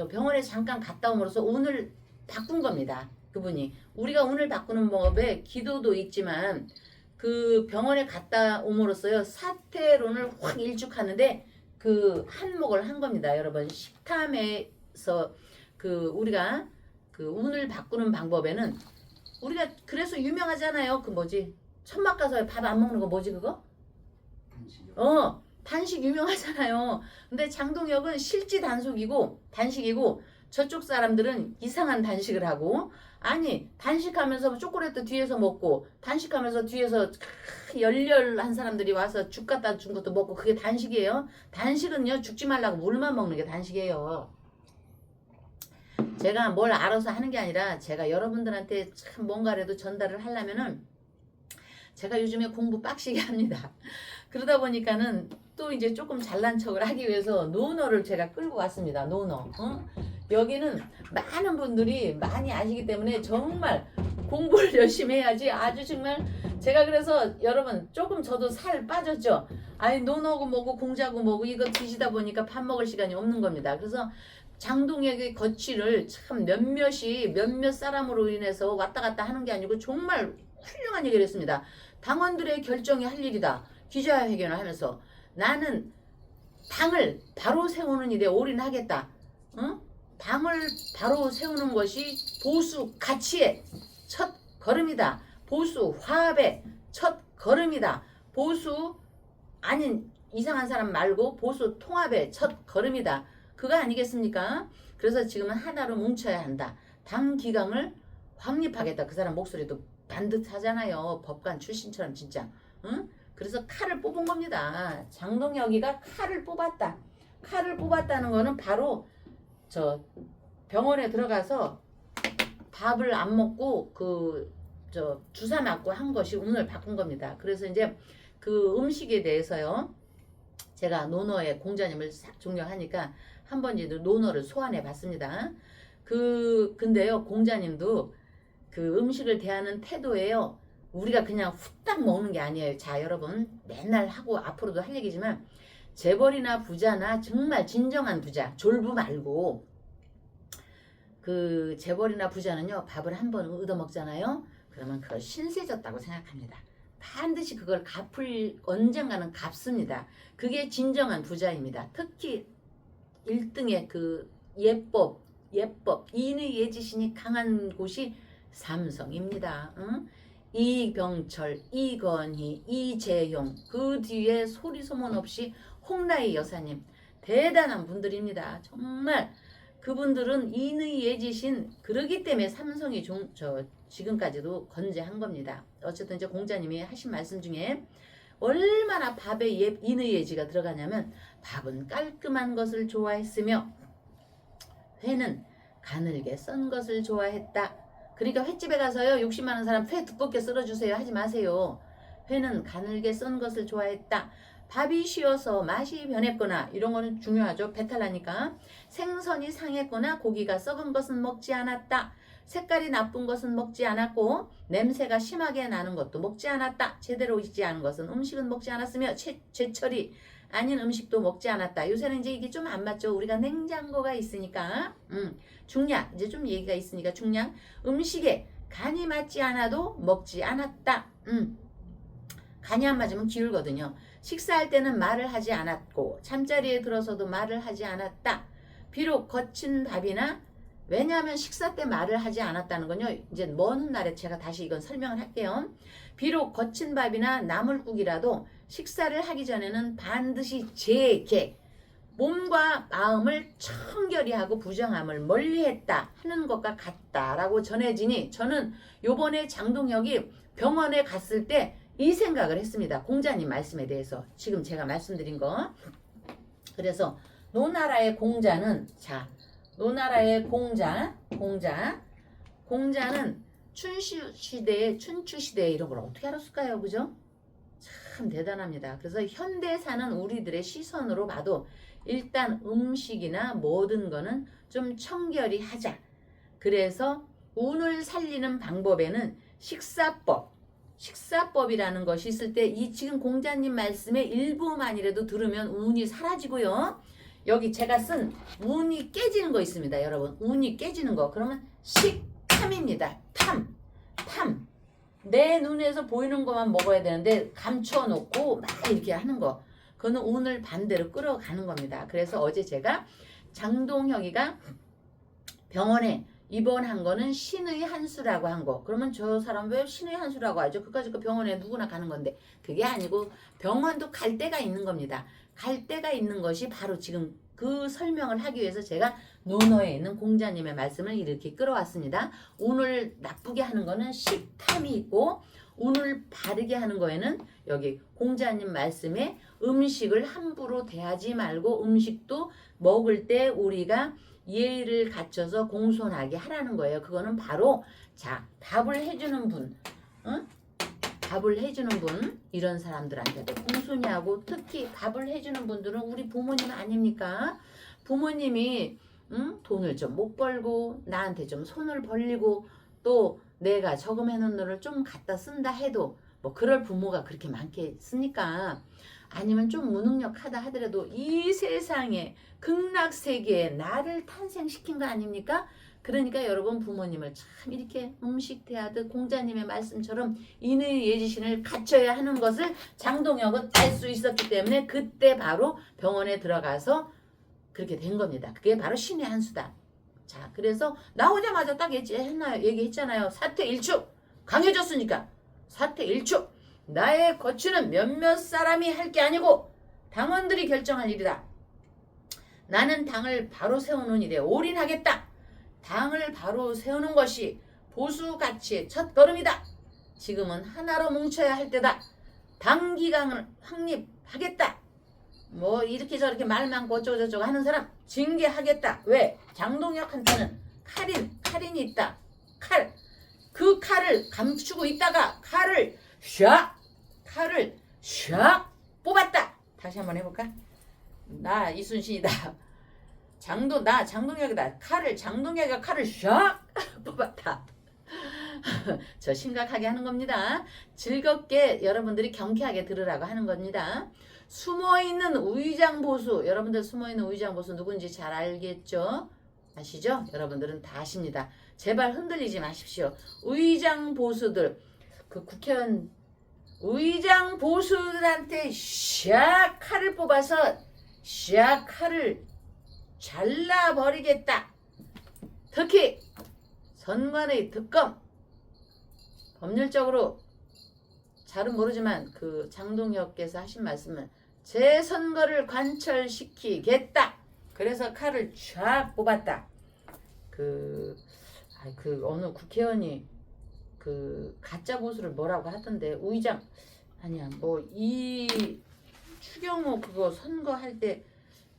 병원에 잠깐 갔다 옴으로써 운을 바꾼 겁니다. 그분이. 우리가 운을 바꾸는 법에 기도도 있지만 그 병원에 갔다 옴으로써요. 사태론을 확 일축하는데 그 한몫을 한 겁니다. 여러분 식탐에서 그 우리가 그 운을 바꾸는 방법에는 우리가 그래서 유명하잖아요. 그 뭐지? 천막 가서 밥 안 먹는 거 뭐지 그거? 단식 유명하잖아요. 근데 장동혁은 실지 단식이고 저쪽 사람들은 이상한 단식을 하고 아니 단식하면서 초콜릿도 뒤에서 먹고 단식하면서 뒤에서 열렬한 사람들이 와서 죽 갖다 준 것도 먹고 그게 단식이에요. 단식은요 죽지 말라고 물만 먹는 게 단식이에요. 제가 뭘 알아서 하는 게 아니라 제가 여러분들한테 참 뭔가라도 전달을 하려면은 제가 요즘에 공부 빡시게 합니다. 그러다 보니까는 또 이제 조금 잘난 척을 하기 위해서 노너를 제가 끌고 왔습니다. 노너. 여기는 많은 분들이 많이 아시기 때문에 정말 공부를 열심히 해야지 아주 정말 제가 그래서 여러분 조금 저도 살 빠졌죠. 아니 노너고 뭐고 공자고 뭐고 이거 드시다 보니까 밥 먹을 시간이 없는 겁니다. 그래서 장동혁의 거취를 참 몇몇 사람으로 인해서 왔다 갔다 하는 게 아니고 정말 훌륭한 얘기를 했습니다. 당원들의 결정이 할 일이다. 기자회견을 하면서 나는 당을 바로 세우는 일에 올인하겠다. 응? 당을 바로 세우는 것이 보수 가치의 첫 걸음이다. 보수 화합의 첫 걸음이다. 보수 아닌 이상한 사람 말고 보수 통합의 첫 걸음이다. 그거 아니겠습니까? 그래서 지금은 하나로 뭉쳐야 한다. 당 기강을 확립하겠다. 그 사람 목소리도 반듯하잖아요. 법관 출신처럼 진짜. 응? 그래서 칼을 뽑은 겁니다. 장동혁이가 칼을 뽑았다. 칼을 뽑았다는 거는 바로 저 병원에 들어가서 밥을 안 먹고 주사 맞고 한 것이 운을 바꾼 겁니다. 그래서 이제 그 음식에 대해서요. 제가 노너의 공자님을 존경하니까 한번 이제 노너를 소환해 봤습니다. 근데요, 공자님도 그 음식을 대하는 태도에요. 우리가 그냥 후딱 먹는 게 아니에요. 자, 여러분, 맨날 하고 앞으로도 할 얘기지만 재벌이나 부자나 정말 진정한 부자, 졸부 말고 그 재벌이나 부자는요, 밥을 한 번 얻어 먹잖아요. 그러면 그걸 신세졌다고 생각합니다. 반드시 그걸 언젠가는 갚습니다. 그게 진정한 부자입니다. 특히 1등의 그 예법, 인의예지신이 강한 곳이 삼성입니다. 응? 이병철, 이건희, 이재용, 그 뒤에 소리 소문 없이 홍라희 여사님, 대단한 분들입니다. 정말 그분들은 인의예지신, 그러기 때문에 삼성이 지금까지도 건재한 겁니다. 어쨌든 이제 공자님이 하신 말씀 중에 얼마나 밥에 인의예지가 들어가냐면, 밥은 깔끔한 것을 좋아했으며 회는 가늘게 썬 것을 좋아했다. 그러니까 횟집에 가서요, 욕심 많은 사람 회 두껍게 썰어주세요 하지 마세요. 회는 가늘게 썬 것을 좋아했다. 밥이 쉬어서 맛이 변했거나, 이런 거는 중요하죠. 배탈 나니까. 생선이 상했거나 고기가 썩은 것은 먹지 않았다. 색깔이 나쁜 것은 먹지 않았고 냄새가 심하게 나는 것도 먹지 않았다. 제대로 익지 않은 것은 음식은 먹지 않았으며 제철이 아닌 음식도 먹지 않았다. 요새는 이제 이게 좀 안 맞죠. 우리가 냉장고가 있으니까. 중량, 이제 좀 얘기가 있으니까 중량. 음식에 간이 맞지 않아도 먹지 않았다. 간이 안 맞으면 기울거든요. 식사할 때는 말을 하지 않았고 잠자리에 들어서도 말을 하지 않았다. 비록 거친 밥이나, 왜냐하면 식사 때 말을 하지 않았다는 건요, 이제 먼 훗날에 제가 다시 이건 설명을 할게요. 비록 거친 밥이나 나물국이라도 식사를 하기 전에는 반드시 재개, 몸과 마음을 청결히 하고 부정함을 멀리했다 하는 것과 같다라고 전해지니, 저는 요번에 장동혁이 병원에 갔을 때 이 생각을 했습니다. 공자님 말씀에 대해서 지금 제가 말씀드린 거. 그래서 노나라의 공자는, 자, 노나라의 공자는 춘추시대에 이런 걸 어떻게 알았을까요? 그죠? 참 대단합니다. 그래서 현대 사는 우리들의 시선으로 봐도 일단 음식이나 모든 거는 좀 청결히 하자. 그래서 운을 살리는 방법에는 식사법이라는 것이 있을 때, 이 지금 공자님 말씀의 일부만이라도 들으면 운이 사라지고요. 여기 제가 쓴 운이 깨지는 거 있습니다. 여러분, 운이 깨지는 거. 그러면 식탐입니다. 탐. 내 눈에서 보이는 것만 먹어야 되는데 감춰놓고 막 이렇게 하는 거. 그거는 운을 반대로 끌어가는 겁니다. 그래서 어제 제가 장동혁이가 병원에 입원한 거는 신의 한 수라고 한 거. 그러면 저 사람 왜 신의 한 수라고 하죠? 그까짓 거 병원에 누구나 가는 건데. 그게 아니고 병원도 갈 때가 있는 겁니다. 갈 때가 있는 것이 바로 지금 그 설명을 하기 위해서 제가 논어에 있는 공자님의 말씀을 이렇게 끌어왔습니다. 운을 나쁘게 하는 거는 식탐이 있고, 운을 바르게 하는 거에는 여기 공자님 말씀에 음식을 함부로 대하지 말고 음식도 먹을 때 우리가 예의를 갖춰서 공손하게 하라는 거예요. 그거는 바로, 자, 밥을 해주는 분, 밥을 해주는 분, 이런 사람들한테도 공손히 하고, 특히 밥을 해주는 분들은 우리 부모님 아닙니까? 부모님이 돈을 좀 못 벌고 나한테 좀 손을 벌리고 또 내가 저금해놓은 돈을 좀 갖다 쓴다 해도 뭐 그럴 부모가 그렇게 많겠습니까? 아니면 좀 무능력하다 하더라도 이 세상에 극락세계에 나를 탄생시킨 거 아닙니까? 그러니까 여러분 부모님을 참 이렇게 음식 대하듯 공자님의 말씀처럼 인의 예지신을 갖춰야 하는 것을 장동혁은 알 수 있었기 때문에 그때 바로 병원에 들어가서 그렇게 된 겁니다. 그게 바로 신의 한 수다. 자, 그래서 나오자마자 딱 얘기했잖아요. 사퇴일축 강해졌으니까 사퇴일축. 나의 거취는 몇몇 사람이 할 게 아니고 당원들이 결정할 일이다. 나는 당을 바로 세우는 일에 올인하겠다. 당을 바로 세우는 것이 보수 가치의 첫 걸음이다. 지금은 하나로 뭉쳐야 할 때다. 당 기강을 확립하겠다. 뭐 이렇게 저렇게 말 많고 어쩌고저쩌고 하는 사람 징계하겠다. 왜? 장동혁한테는 칼인이 있다. 칼. 그 칼을 감추고 있다가 칼을 샥 뽑았다. 다시 한번 해볼까? 나 이순신이다. 장동혁이다. 장동혁이가 칼을 샥 뽑았다. 저 심각하게 하는 겁니다. 즐겁게 여러분들이 경쾌하게 들으라고 하는 겁니다. 숨어있는 우의장 보수, 여러분들 숨어있는 우의장 보수 누군지 잘 알겠죠? 아시죠? 여러분들은 다 아십니다. 제발 흔들리지 마십시오. 우의장 보수들, 그 국회의원 우의장 보수들한테 샥 칼을 뽑아서 샥 칼을 잘라버리겠다. 특히 선관의 특검, 법률적으로 잘은 모르지만 그 장동혁께서 하신 말씀은 재선거를 관철시키겠다. 그래서 칼을 쫙 뽑았다. 그 어느 국회의원이 그 가짜 보수를 뭐라고 하던데 우의장 아니야 뭐 이 추경호 그거 선거할 때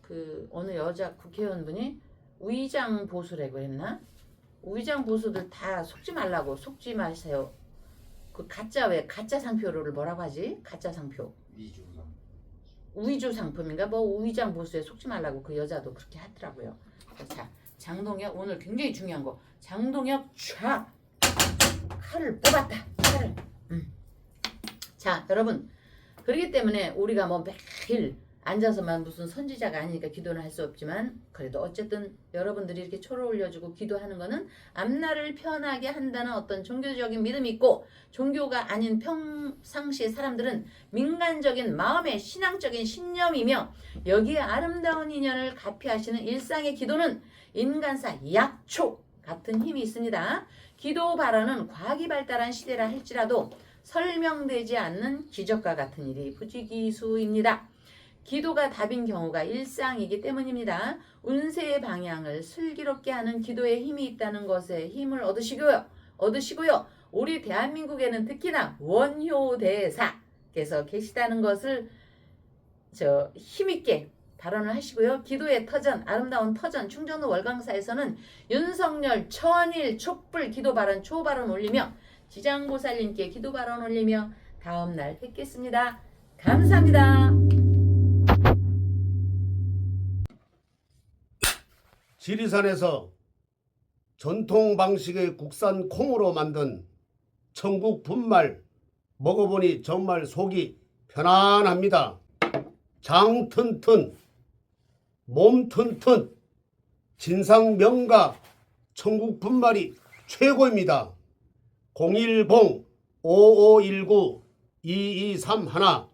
그 어느 여자 국회의원분이 우의장 보수라고 했나? 우의장 보수들 다 속지 말라고 속지 마세요. 그 가짜 왜 가짜 상표를 뭐라고 하지? 가짜 상표. 우의주 상품인가 뭐 우의장 보수에 속지 말라고 그 여자도 그렇게 하더라고요. 자, 장동혁 오늘 굉장히 중요한 거. 장동혁 촥 칼을 뽑았다. 칼을. 자, 여러분. 그렇기 때문에 우리가 뭐 매일 앉아서만 무슨 선지자가 아니니까 기도는 할 수 없지만 그래도 어쨌든 여러분들이 이렇게 초를 올려주고 기도하는 거는 앞날을 편하게 한다는 어떤 종교적인 믿음이 있고 종교가 아닌 평상시의 사람들은 민간적인 마음의 신앙적인 신념이며 여기에 아름다운 인연을 가피하시는 일상의 기도는 인간사 약초 같은 힘이 있습니다. 기도 발언은 과학이 발달한 시대라 할지라도 설명되지 않는 기적과 같은 일이 부지기수입니다. 기도가 답인 경우가 일상이기 때문입니다. 운세의 방향을 슬기롭게 하는 기도에 힘이 있다는 것에 힘을 얻으시고요. 우리 대한민국에는 특히나 원효대사께서 계시다는 것을 힘있게 발언을 하시고요. 기도의 터전, 아름다운 터전, 충정도 월광사에서는 윤석열 천일 촛불 기도 발언, 초발언 올리며 지장보살님께 기도 발언 올리며 다음날 뵙겠습니다. 감사합니다. 지리산에서 전통 방식의 국산 콩으로 만든 천국 분말 먹어보니 정말 속이 편안합니다. 장 튼튼, 몸 튼튼, 진상 명가 천국 분말이 최고입니다. 010-5519-2231